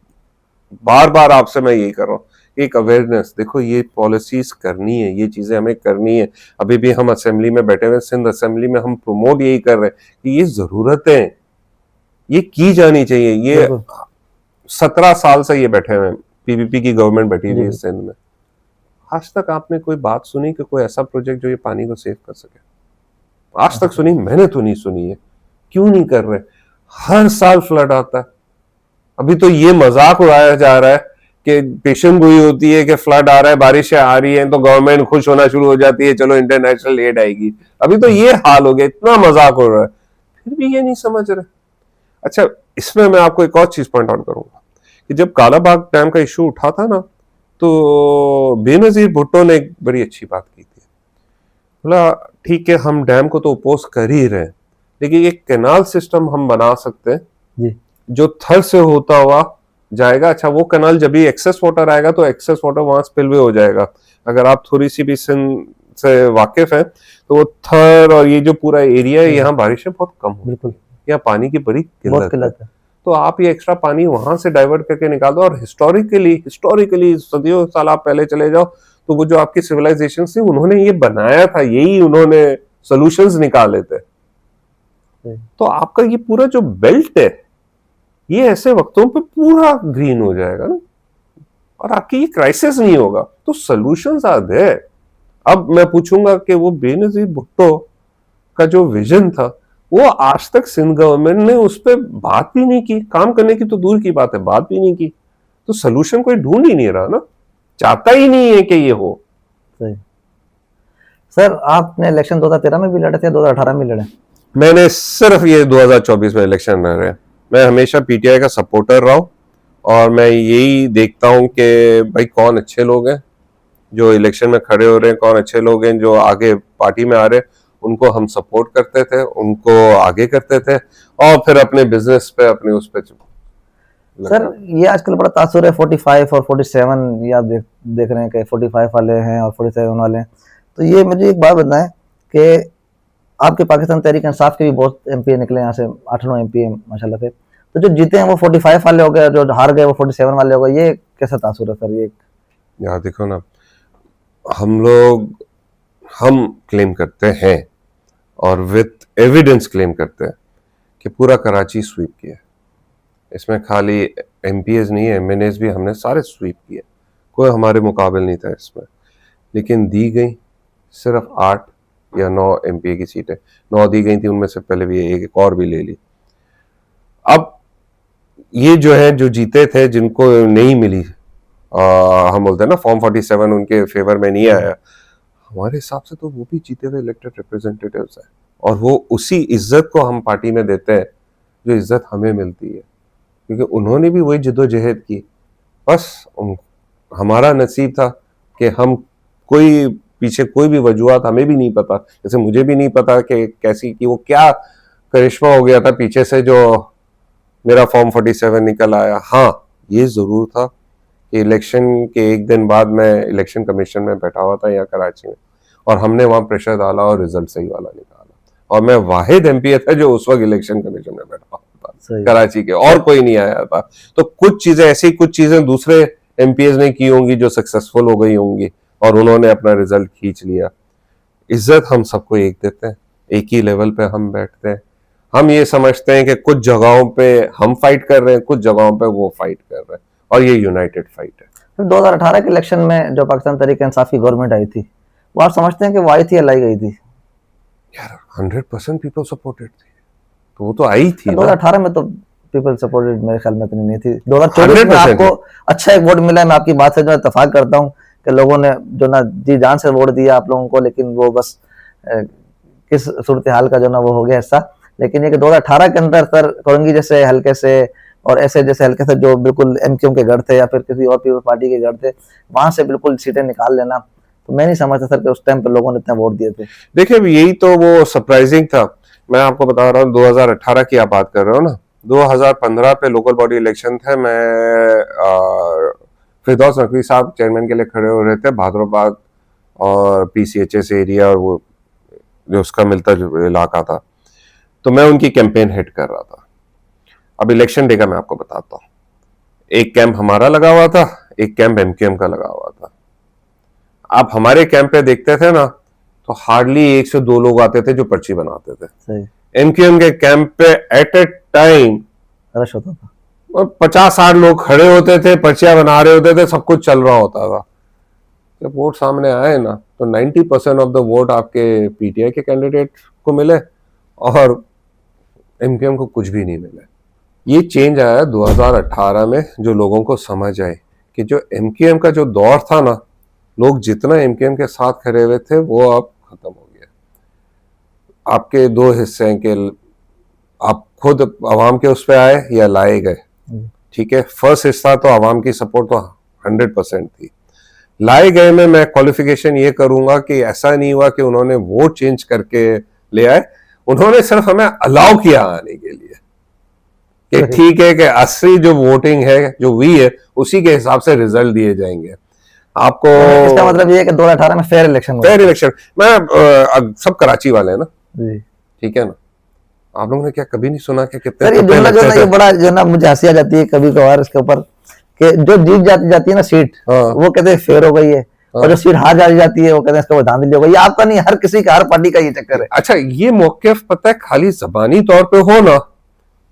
बार बार आपसे मैं यही कर रहा हूँ, एक अवेयरनेस, देखो ये पॉलिसीज करनी है, ये चीजें हमें करनी है। अभी भी हम असेंबली में बैठे हुए, सिंध असेंबली में हम प्रमोट यही कर रहे हैं कि ये जरूरतें ये की जानी चाहिए। ये 17 साल से ये बैठे हुए हैं, पीपीपी की गवर्नमेंट बैठी हुई है सिंध में। आज तक आपने कोई बात सुनी कि कोई ऐसा प्रोजेक्ट जो ये पानी को सेव कर सके? आज तक सुनी? मैंने तो नहीं सुनी है। क्यों नहीं कर रहे? हर साल फ्लड आता है। अभी तो ये मजाक उड़ाया जा रहा है कि पेशन गोई होती है कि फ्लड आ रहा है, बारिशें आ रही हैं तो गवर्नमेंट खुश होना शुरू हो जाती है, चलो इंटरनेशनल एड आएगी। अभी तो ये हाल हो गया, इतना मजाक हो रहा है, फिर भी ये नहीं समझ रहे। अच्छा, इसमें मैं आपको एक और चीज पॉइंट आउट करूंगा कि जब कालाबाग डैम का इशू उठा था ना, तो बेनजीर भुट्टो ने एक बड़ी अच्छी बात की थी। बोला ठीक है, हम डैम को तो अपोज कर ही रहे हैं, लेकिन एक कैनाल सिस्टम हम बना सकते हैं जी। जो थर से होता हुआ जाएगा। अच्छा, वो कैनाल जब भी एक्सेस वाटर आएगा तो एक्सेस वाटर वहां स्पिलवे हो जाएगा। अगर आप थोड़ी सी भी सिंध से वाकिफ है तो वो थर और ये जो पूरा एरिया है, यहाँ बारिशें बहुत कम हो, बिल्कुल, यहाँ पानी की बड़ी बहुत किल्लत है। तो आप ये एक्स्ट्रा पानी वहां से डाइवर्ट करके निकाल दो। और हिस्टोरिकली सदियों साल आप पहले चले जाओ तो वो जो आपकी सिविलाइजेशन थी, उन्होंने ये बनाया था, यही उन्होंने सोल्यूशंस निकाले थे। तो आपका ये पूरा जो बेल्ट है, ये ऐसे वक्तों पे पूरा ग्रीन हो जाएगा ना, और आपकी ये क्राइसिस नहीं होगा। तो सॉल्यूशंस आर देयर। अब मैं पूछूंगा कि वो बेनजीर भुट्टो का जो विजन था, वो आज तक सिंध गवर्नमेंट ने उस पर बात भी नहीं की। काम करने की तो दूर की बात है, बात भी नहीं की। तो सोल्यूशन कोई ढूंढ ही नहीं रहा ना, चाहता ही नहीं है कि ये हो। सही। सर आपने इलेक्शन 2013 में भी लड़े थे, 2018 में लड़े? मैंने सिर्फ ये 2024 में इलेक्शन लड़ रहे। मैं हमेशा पीटीआई का सपोर्टर रहा हूं, और मैं यही देखता हूं कि भाई कौन अच्छे लोग हैं जो इलेक्शन में खड़े हो रहे हैं, कौन अच्छे लोग हैं जो आगे पार्टी में आ रहे हैं, उनको हम सपोर्ट करते थे, उनको आगे करते थे, और फिर अपने बिजनेस पे, अपने उस पे। सर ये आजकल बड़ा तासुर है 45 और 47, ये आप देख रहे हैं कि 45 वाले हैं और 47 वाले हैं। तो ये मुझे एक बात बताएं कि आपके पाकिस्तान तहरीक इंसाफ के भी बहुत एमपी निकले यहाँ से, 8-9 एमपी हैं माशाल्लाह से। तो जो जीते हैं वो 45 वाले हो गए, जो हार गए वो 47 वाले हो गए, ये कैसा तासुर है सर? ये यार देखो ना, हम क्लेम करते हैं और विथ एविडेंस क्लेम करते हैं कि पूरा कराची स्वीप किया। इसमें खाली एमपीएस नहीं है, एमएनएस भी हमने सारे स्वीप किए, कोई हमारे मुकाबले नहीं था इसमें। लेकिन दी गई सिर्फ 8 या 9 एमपीए की सीटें, 9 दी गई थी, उनमें से पहले भी एक और भी ले ली। अब ये जो है, जो जीते थे, जिनको नहीं मिली, हम बोलते हैं ना फॉर्म 47 उनके फेवर में नहीं आया, हमारे हिसाब से तो वो भी जीते हुए इलेक्टेड रिप्रेजेंटेटिव्स हैं, और वो उसी इज्जत को हम पार्टी में देते हैं जो इज्जत हमें मिलती है, क्योंकि उन्होंने भी वही जिद्दोजहद की। बस हमारा नसीब था कि हम कोई पीछे कोई भी वजूहत हमें भी नहीं पता, जैसे मुझे भी नहीं पता कि कैसी कि वो क्या करिश्मा हो गया था पीछे से जो मेरा फॉर्म 47 निकल आया। हाँ, ये जरूर था कि इलेक्शन के एक दिन बाद मैं इलेक्शन कमीशन में बैठा हुआ था यहाँ कराची में, और हमने वहां प्रेशर डाला और रिजल्ट सही वाला निकाला, और मैं वाहिद एमपी था जो उस वक्त इलेक्शन कमीशन में बैठा हुआ था कराची के, और कोई नहीं आया था। तो कुछ चीजें ऐसी, कुछ चीजें दूसरे एमपीएस ने की होंगी जो सक्सेसफुल हो गई होंगी और उन्होंने अपना रिजल्ट खींच लिया। इज्जत हम सबको एक देते हैं, एक ही लेवल पे हम बैठते हैं। हम ये समझते हैं कि कुछ जगहों पे हम फाइट कर रहे हैं, कुछ जगहों पे वो फाइट कर रहे हैं, और ये यूनाइटेड फाइट है। 2018 के इलेक्शन में जो पाकिस्तान तहरीक इंसाफ की गवर्नमेंट आई थी, वो आप समझते हैं कि वो आई थी या लाई गई थी? यार 100% पीपल सपोर्टेड थी, तो वो तो आई थी। 2018 में तो पीपल सपोर्टेड मेरे ख्याल में इतनी नहीं थी। 2024 में आपको अच्छा एक वोट मिला है। मैं आपकी बात से जो इत्तेफाक करता हूँ कि लोगों ने जो ना जी जान से वोट दिया आप लोगों को, लेकिन वो बस किस सूरत हाल का जो ना वो हो गया हिस्सा। लेकिन ये कि 2018 के अंदर सर कोरंगी जैसे हल्के से और ऐसे जैसे हल्के से जो बिल्कुल एमक्यूएम के गढ़ थे या फिर किसी और पीपल्स पार्टी के गढ़ थे, वहां से बिल्कुल सीटें निकाल लेना, तो मैं नहीं समझता सर कि उस टाइम पे लोगों ने इतने वोट दिए थे। देखिए यही तो वो सरप्राइजिंग था। मैं आपको बता रहा हूँ 2018 की आप बात कर रहे हो ना, 2015 पे लोकल बॉडी इलेक्शन थे। मैं फिरदौस नकवी साहब चेयरमैन के लिए खड़े हो रहे थे भादरोबाग और पीसीएचएस एरिया और वो जो उसका मिलता जो इलाका था, तो मैं उनकी कैंपेन हेड कर रहा था। अब इलेक्शन डे का मैं आपको बताता हूँ, एक कैंप हमारा लगा हुआ था, एक कैंप एमक्यूएम का लगा हुआ था। आप हमारे कैंप पे देखते थे ना तो हार्डली 1 से 2 लोग आते थे जो पर्ची बनाते थे। एमक्यूएम के कैंप पे एट ए टाइम रश होता था, 50-60 लोग खड़े होते थे, पर्चियां बना रहे होते थे, सब कुछ चल रहा होता था। जब वोट सामने आए ना तो 90% ऑफ द वोट आपके पीटीआई के कैंडिडेट को मिले और एमक्यूएम को कुछ भी नहीं मिले। ये चेंज आया 2018 में, जो लोगों को समझ आए कि जो एमक्यूएम का जो दौर था ना, लोग जितना एमक्यूएम के साथ खड़े हुए थे वो अब खत्म हो गया। आपके 2 हिस्से हैं कि आप खुद आवाम के उस पे आए या लाए गए। ठीक है, फर्स्ट हिस्सा तो आवाम की सपोर्ट तो 100% थी। लाए गए में मैं क्वालिफिकेशन ये करूंगा कि ऐसा नहीं हुआ कि उन्होंने वोट चेंज करके ले आए, उन्होंने सिर्फ हमें अलाउ किया आने के लिए कि ठीक है कि असली जो वोटिंग है जो हुई है उसी के हिसाब से रिजल्ट दिए जाएंगे आपको। इसका मतलब ये है कि 2018 में फेयर इलेक्शन मैं सब कराची वाले हैं ना जी, ठीक है ना। आप लोगों ने क्या कभी नहीं सुना कि कितने सर ये जुमला जो ना ये बड़ा जो ना मुझे हंसी आ जाती है कभी कभार इसके ऊपर कि जो जीत जाती है ना सीट, वो कहते हैं फेयर हो गई है, और जो सीट हार जाती है वो कहते हैं इसका वो धांधली हो गई। ये आपका नहीं, हर किसी का, हर पार्टी का ये चक्कर है। अच्छा, ये मौक़िफ़ पता है खाली ज़बानी तौर पे हो ना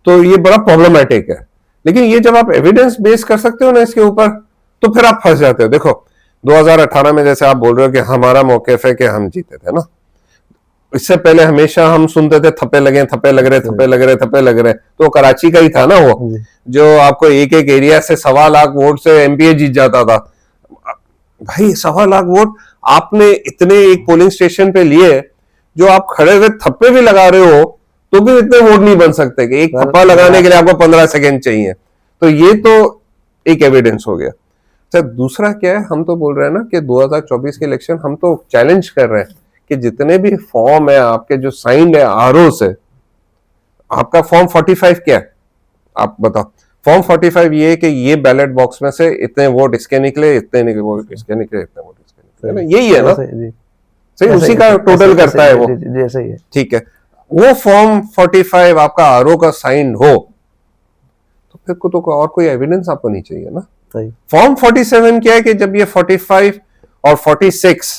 तो ये बड़ा प्रॉब्लमेटिक है, लेकिन ये जब आप एविडेंस बेस कर सकते हो ना इसके ऊपर तो फिर आप फंस जाते हो। देखो 2018 में जैसे आप बोल रहे हो कि हमारा मौक़िफ़ है कि हम जीते थे ना, इससे पहले हमेशा हम सुनते थे थप्पे लगे, थप्पे लग रहे, थप्पे लग रहे, थप्पे लग रहे, तो कराची का ही था ना वो, जो आपको एक एरिया से 1.25 लाख वोट से एमपीए जीत जाता था। भाई 1.25 लाख वोट आपने इतने एक पोलिंग स्टेशन पे लिए, जो आप खड़े हुए थप्पे भी लगा रहे हो तो भी इतने वोट नहीं बन सकते कि एक थप्पा लगाने के लिए आपको 15 सेकेंड चाहिए। तो ये तो एक एविडेंस हो गया। अच्छा, दूसरा क्या है, हम तो बोल रहे हैं ना कि 2024 के इलेक्शन हम तो चैलेंज कर रहे हैं कि जितने भी फॉर्म है आपके जो साइंड है आरओ से, आपका फॉर्म 45 क्या है आप बताओ। फॉर्म 45 ये है कि ये बैलेट बॉक्स में से इतने वोट इसके निकले, इतने वोट इसके निकले, इतने वोट इसके निकले, यही है ना, सही, उसी का टोटल करता है वो, जैसे ही है। ठीक है, वो फॉर्म 45 आपका आरओ का साइन हो तो फिर को तो और कोई एविडेंस आपको नहीं चाहिए ना। फॉर्म 47 क्या है कि जब ये 45 और 46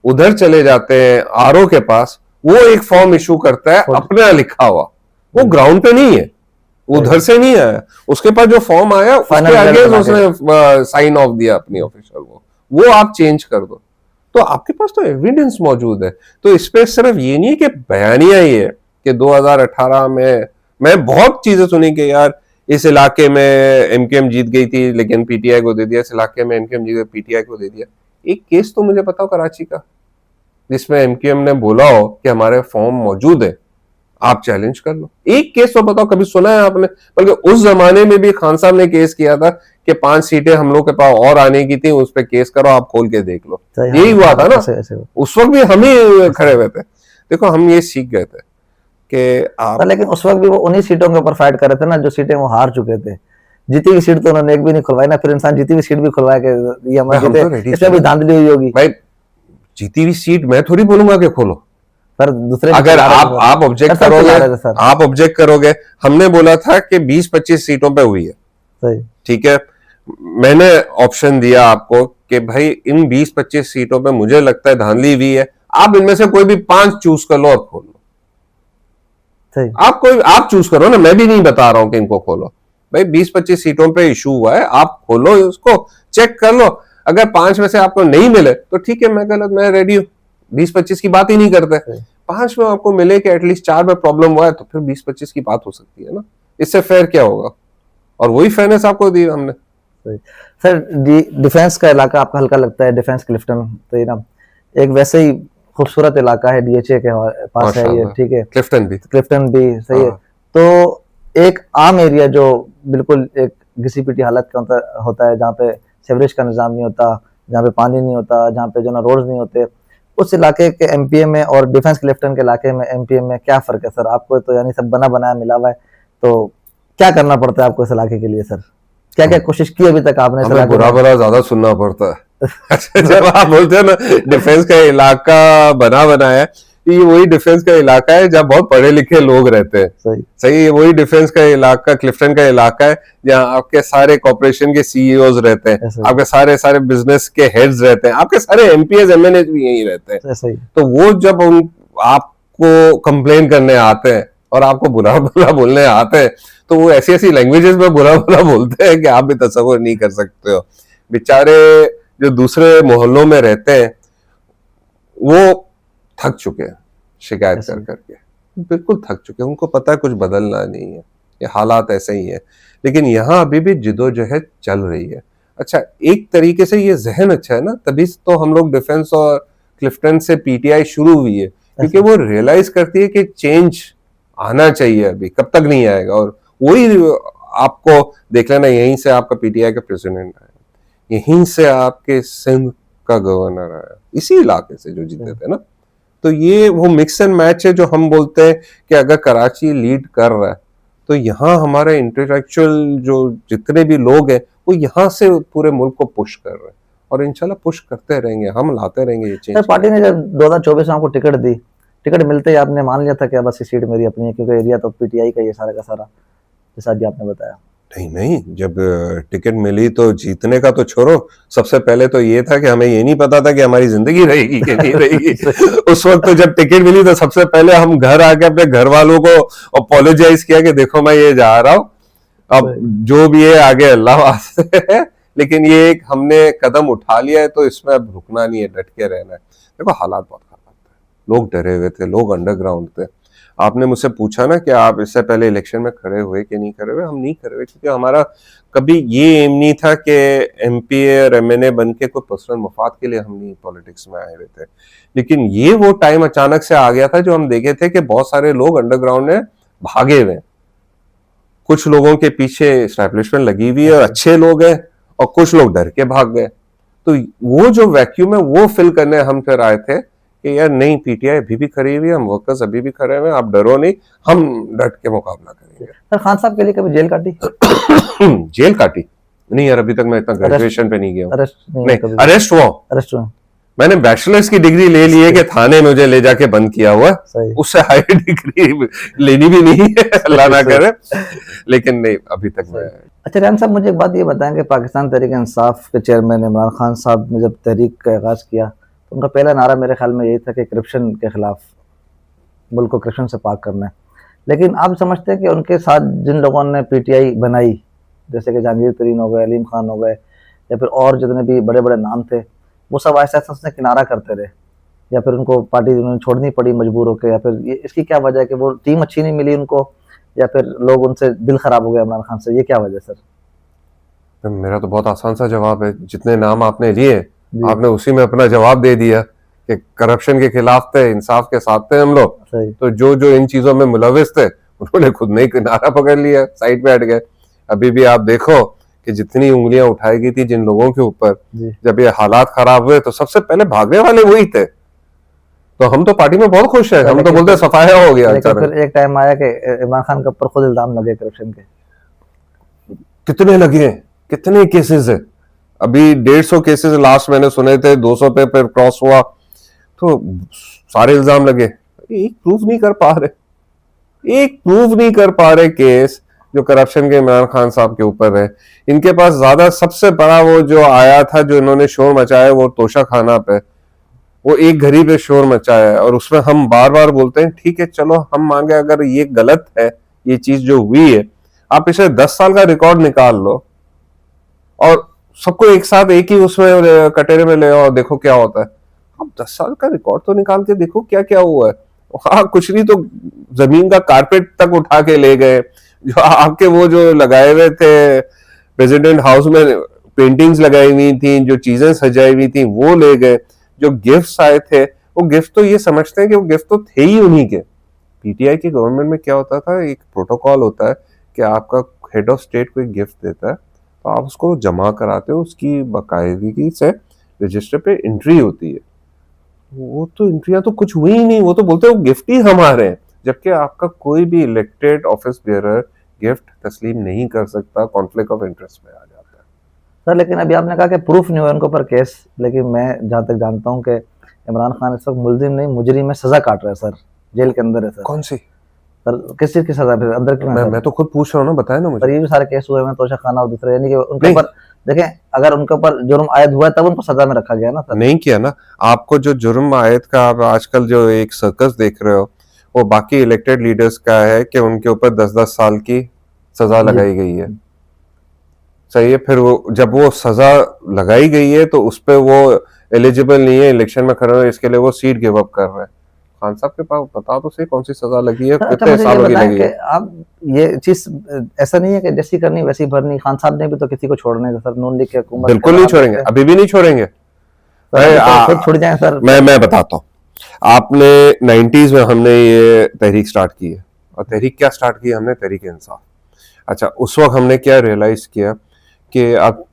उधर चले जाते हैं आरओ के पास, वो एक फॉर्म इशू करता है अपना लिखा हुआ, वो ग्राउंड पे नहीं है, उधर से नहीं आया, उसके पास जो फॉर्म आया उसके आगे उसने साइन ऑफ दिया अपनी ऑफिशियल, वो आप चेंज कर दो तो आपके पास तो एविडेंस मौजूद है। तो इस पे सिर्फ ये नहीं कि बयानिया ही है कि 2018 में मैं बहुत चीजें सुनी कि यार इस इलाके में एमक्यूएम जीत गई थी लेकिन पीटीआई को दे दिया, इस इलाके में एमक्यूएम जीत गई पीटीआई को दे दिया। एक केस तो मुझे बताओ कराची का जिसमें एमक्यूएम ने बोला हो कि हमारे फॉर्म मौजूद है, आप चैलेंज कर लो। एक केस तो बताओ, कभी सुना है आपने? बल्कि उस जमाने में भी खान साहब ने केस किया था कि 5 सीटें हम लोग के पास और आने की थी, उस पर केस करो, आप खोल के देख लो। यही हुआ था ना, उस वक्त भी हम ही खड़े हुए थे। देखो हम ये सीख गए थे कि आप, लेकिन उस वक्त भी वो उन्हीं सीटों के ऊपर फाइट कर रहे थे ना जो सीटें वो हार चुके थे। जीती हुई सीट तो उन्होंने एक भी नहीं खुलवाई ना, फिर इंसान जीती हुई सीट भी खुलवाया कि ये हमारी जीते, इसमें भी धांधली हुई होगी। भाई जीती हुई सीट मैं थोड़ी बोलूंगा कि खोलो। सर दूसरे अगर आप ऑब्जेक्ट करोगे, आप ऑब्जेक्ट करोगे, हमने बोला था कि 20-25 सीटों पे हुई है, सही, ठीक है, मैंने ऑप्शन दिया आपको कि भाई इन 20-25 सीटों पे मुझे लगता है धांधली हुई है, आप इनमें से कोई भी 5 चूज कर लो और खोलो। सही, आप चूज करो ना, मैं भी नहीं बता रहा हूं कि इनको खोलो। भाई 20-25 सीटों पे इशू हुआ है, आप खोलो उसको, चेक कर लो। अगर 5 में से आपको नहीं मिले तो ठीक है, मैं गलत, मैं रेडी हूं, 20-25 की बात ही नहीं करते। 5 में आपको मिले कि एटलीस्ट 4 में प्रॉब्लम हुआ है तो फिर 20-25 की बात हो सकती है ना, इससे फेयर क्या होगा? और वही फेयरनेस आपको दी हमने। सर डिफेंस का इलाका आपका हल्का लगता है, डिफेंस क्लिफ्टन, तो ये ना एक वैसे ही खूबसूरत इलाका है, डीएचए के पास है ये, ठीक है, क्लिफ्टन भी सही है। तो एक आम एरिया जो बिल्कुल एक घिसी पिटी हालत का होता है, जहाँ पे सीवरेज का निज़ाम नहीं होता, जहाँ पे पानी नहीं होता, जहाँ पे जो ना रोड्स नहीं होते, उस इलाके के एमपीए में और डिफेंस क्लिफ्टन के इलाके में एमपीए में क्या फर्क है सर? आपको तो यानी सब बना बनाया मिला हुआ है, तो क्या करना पड़ता है आपको इस इलाके के लिए सर? क्या क्या कोशिश की अभी तक आपने? हमें बुरा भला ज्यादा सुनना पड़ता है। जब आप बोलते हैं ना डिफेंस का इलाका बना बनाया है, ये वही डिफेंस का इलाका है जहाँ बहुत पढ़े लिखे लोग रहते हैं। सही है, वही डिफेंस का इलाका, क्लिफ्टन का इलाका है जहाँ आपके सारे कॉर्पोरेशन के सीईओज रहते हैं, आपके सारे सारे बिजनेस के हेड्स रहते हैं, आपके सारे एमपीएस एमएनएस भी यही रहते हैं। तो वो जब आपको कंप्लेन करने आते हैं और आपको बुरा भला बोलने आते हैं, तो वो ऐसी ऐसी लैंग्वेजेस में बुरा भला बोलते हैं कि आप भी तसव्वुर नहीं कर सकते हो। बेचारे जो दूसरे मोहल्लों में रहते हैं वो थक चुके हैं शिकायत कर करके, बिल्कुल थक चुके हैं, उनको पता है कुछ बदलना नहीं है, ये हालात ऐसे ही है। लेकिन यहाँ अभी भी जिदोजहद चल रही है। अच्छा, एक तरीके से ये जहन अच्छा है ना, तभी तो हम लोग डिफेंस और क्लिफ्टन से पीटीआई शुरू हुई है, क्योंकि वो रियलाइज करती है कि चेंज आना चाहिए, अभी कब तक नहीं आएगा। और वही आपको देख लेना, यहीं से आपका पीटीआई का प्रेसिडेंट आया, यहीं से आपके सिंध का गवर्नर आया, इसी इलाके से जो जीते थे ना। तो ये वो मिक्स एंड मैच है जो हम बोलते हैं कि अगर कराची लीड कर रहा है तो यहाँ हमारे इंटेलेक्चुअल जो जितने भी लोग हैं वो यहाँ से पूरे मुल्क को पुश कर रहे हैं, और इंशाल्लाह पुश करते रहेंगे, हम लाते रहेंगे ये चेंज। पार्टी ने जब 2024 में आपको टिकट दी, टिकट मिलते ही आपने मान लिया था कि बस ये सीट मेरी अपनी है, क्योंकि एरिया तो पीटीआई का ये सारा का सारा, जैसा भी आपने बताया? नहीं, जब टिकट मिली तो जीतने का तो छोड़ो, सबसे पहले तो ये था कि हमें ये नहीं पता था कि हमारी जिंदगी रहेगी कि नहीं रहेगी। उस वक्त तो जब टिकट मिली तो सबसे पहले हम घर आके अपने घर वालों को अपोलोजाइज किया कि देखो मैं ये जा रहा हूँ, अब जो भी है आगे अल्लाह वास्ते है, लेकिन ये एक हमने कदम उठा लिया है तो इसमें अब रुकना नहीं है, डट के रहना है। देखो हालात बहुत खराब थे, लोग डरे हुए थे, लोग अंडरग्राउंड थे। आपने मुझसे पूछा ना कि आप इससे पहले इलेक्शन में खड़े हुए कि नहीं खड़े हुए, हम नहीं खड़े हुए, क्योंकि हमारा कभी ये एम नहीं था कि एमपीए और एमएनए बन के कोई पर्सनल मफाद के लिए हम नहीं पॉलिटिक्स में आए हुए थे। लेकिन ये वो टाइम अचानक से आ गया था जो हम देखे थे कि बहुत सारे लोग अंडरग्राउंड में भागे हुए, कुछ लोगों के पीछे एस्टैब्लिशमेंट लगी हुई है और अच्छे लोग हैं, और कुछ लोग डर के भाग गए। तो वो जो वैक्यूम है वो फिल करने हम फिर आए थे कि यार नहीं, पीटीआई अभी भी खड़ी हुई है, हम वर्कर्स अभी भी खड़े हुए हैं, आप डरो नहीं, हम डट के मुकाबला करेंगे। सर खान साहब के लिए कभी जेल काटी? जेल काटी नहीं यार, अभी तक मैं इतना ग्रेजुएशन पे नहीं गया। नहीं, अरेस्ट हुआ। मैंने बैचलर्स की डिग्री ले ली है कि थाने में मुझे ले जाके बंद किया हुआ, उससे हायर डिग्री लेनी भी नहीं है, अल्लाह ना करे, लेकिन नहीं अभी तक मैं। अच्छा रेहान साहब, मुझे एक बात ये बताएं कि पाकिस्तान तहरीक इंसाफ के चेयरमैन इमरान खान साहब ने जब तहरीक का आगाज किया तो उनका पहला नारा मेरे ख्याल में यही था कि करप्शन के खिलाफ, मुल्क को करप्शन से पाक करना है। लेकिन आप समझते हैं कि उनके साथ जिन लोगों ने पीटीआई बनाई, जैसे कि जहांगीर तरीन हो गए, अलीम खान हो गए, या फिर और जितने भी बड़े बड़े नाम थे, वो सब आहिस्ता आहिस्ता उसने किनारा करते रहे, या फिर उनको पार्टी उन्होंने छोड़नी पड़ी मजबूर होकर, या फिर इसकी क्या वजह है कि वो टीम अच्छी नहीं मिली उनको, या फिर लोग उनसे दिल खराब हो गया इमरान खान से, ये क्या वजह सर? मेरा तो बहुत आसान सा जवाब है, जितने नाम आपने लिए आपने उसी में अपना जवाब दे दिया कि करप्शन के खिलाफ थे, इंसाफ के साथ थे हम लोग। तो जो जो इन चीजों में मुलविस थे उन्होंने खुद नहीं किनारा पकड़ लिया, साइड पे हट गए। अभी भी आप देखो कि जितनी उंगलियां उठाई गई थी जिन लोगों के ऊपर, जब ये हालात खराब हुए तो सबसे पहले भागने वाले वही थे। तो हम तो पार्टी में बहुत खुश है, हम तो बोलते सफाया हो गया। फिर एक टाइम आया कि इमरान खान के ऊपर खुद इल्जाम लगे करप्शन के। कितने लगे, कितने केसेस है? अभी 150 केसेस लास्ट मैंने सुने थे, 200 पे फिर क्रॉस हुआ। तो सारे इल्जाम लगे, एक प्रूव नहीं कर पा रहे, एक प्रूव नहीं कर पा रहे केस जो करप्शन के इमरान खान साहब के ऊपर है। इनके पास ज्यादा सबसे बड़ा वो जो आया था, जो इन्होंने शोर मचाया, वो तोशा खाना पे, वो एक घड़ी पे शोर मचाया है। और उसमें हम बार बार बोलते हैं ठीक है चलो हम मांगे, अगर ये गलत है ये चीज जो हुई है, आप पिछले 10 साल का रिकॉर्ड निकाल लो और सबको एक साथ एक ही उसमें कटेरे में ले और देखो क्या होता है। आप 10 साल का रिकॉर्ड तो निकाल के देखो क्या क्या हुआ है। हाँ, कुछ नहीं तो जमीन का कारपेट तक उठा के ले गए, जो आपके वो जो लगाए हुए थे प्रेसिडेंट हाउस में, पेंटिंग्स लगाई हुई थी, जो चीजें सजाई हुई थी वो ले गए, जो गिफ्ट्स आए थे वो गिफ्ट तो ये समझते हैं कि वो गिफ्ट तो थे ही उन्हीं के। पीटीआई की गवर्नमेंट में क्या होता था, एक प्रोटोकॉल होता है कि आपका हेड ऑफ स्टेट कोई गिफ्ट देता है तो आप उसको जमा कराते हो, उसकी बाकायदगी से रजिस्टर पे एंट्री होती है। वो तो एंट्रियां तो कुछ हुई ही नहीं, वो तो बोलते हैं वो गिफ्ट ही हमारे हैं, जबकि आपका कोई भी इलेक्टेड ऑफिस बेयरर गिफ्ट तस्लीम नहीं कर सकता, कॉन्फ्लिक्ट ऑफ इंटरेस्ट में आ जाता है। सर लेकिन अभी आपने कहा कि प्रूफ नहीं हुआ उनके ऊपर केस, लेकिन मैं जहाँ तक जानता हूँ कि इमरान खान इस वक्त मुलजिम नहीं मुजरिम में सजा काट रहे हैं सर, जेल के अंदर है सर। कौन सी? सर किस चीज की सजा, फिर अंदर क्यों है सर? मैं तो खुद पूछ रहा हूँ ना, बताए ना सर मुझे। ये भी सारे केस हुए हैं तोशा खाना और दूसरे, यानी कि उनके नहीं। ऊपर देखें, अगर उनके ऊपर जुर्म आयद हुआ है तब उनको सजा में रखा गया ना सर। नहीं किया ना, आपको जो जुर्म आयद का आप आजकल जो एक सर्कस देख रहे हो, वो बाकी इलेक्टेड लीडर्स का है कि उनके ऊपर 10-10 साल की सजा जी। लगाई गई है। सही है, फिर वो जब वो सजा लगाई गई है तो उस पर वो एलिजिबल नहीं है इलेक्शन में खड़े हुए, इसके लिए वो सीट गिव अप कर रहे हैं। खान साहब के पास बता तो सही कौन सी सजा लगी है, सर अच्छा कितने मुझे ये सालों की बताएं लगी कि है। आप ये चीज ऐसा नहीं है कि जैसी करनी वैसी भरनी, खान साहब ने भी तो किसी को छोड़ने का सर, नून लीग की हुकूमत बिल्कुल है, नहीं आप छोड़ेंगे, देखते हैं। अभी भी नहीं छोड़ेंगे। सर अभी तो खुद छुट जाए सर। मैं बताता हूँ, आपने 90s में हमने ये तहरीक स्टार्ट की है, और तहरीक क्या स्टार्ट की हमने, तहरीक इंसाफ। अच्छा, उस वक्त हमने क्या रियलाइज किया कि अब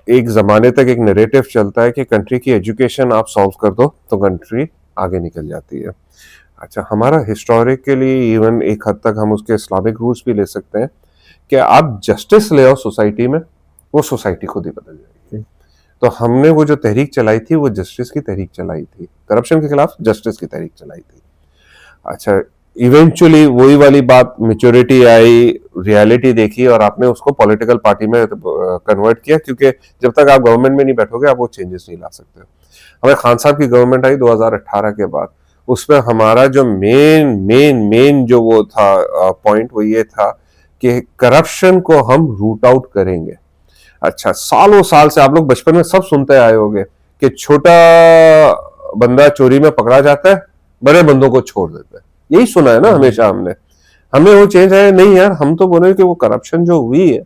एक जमाने तक एक नैरेटिव चलता है कि कंट्री की एजुकेशन आप सॉल्व कर दो तो कंट्री आगे निकल जाती है। अच्छा, हमारा हिस्टोरिकली इवन एक हद तक हम उसके इस्लामिक रूल्स भी ले सकते हैं कि आप जस्टिस ले आओ सोसाइटी में, वो सोसाइटी खुद ही बदल जाएगी। तो हमने वो जो तहरीक चलाई थी वो जस्टिस की तहरीक चलाई थी, करप्शन के खिलाफ जस्टिस की तहरीक चलाई थी। अच्छा, इवेंचुअली वही वाली बात, मेच्योरिटी आई, रियलिटी देखी और आपने उसको पॉलिटिकल पार्टी में कन्वर्ट किया, क्योंकि जब तक आप गवर्नमेंट में नहीं बैठोगे आप वो चेंजेस नहीं ला सकते। हमें खान साहब की गवर्नमेंट आई 2018 के बाद, उसमें हमारा जो मेन जो वो था पॉइंट, वो ये था कि करप्शन को हम रूट आउट करेंगे। अच्छा, सालों साल से आप लोग बचपन में सब सुनते आए होंगे कि छोटा बंदा चोरी में पकड़ा जाता है, बड़े बंदों को छोड़ देता है, यही सुना है ना हमेशा हमने। हमें वो चेंज आया नहीं यार, हम तो बोले कि वो करप्शन जो हुई है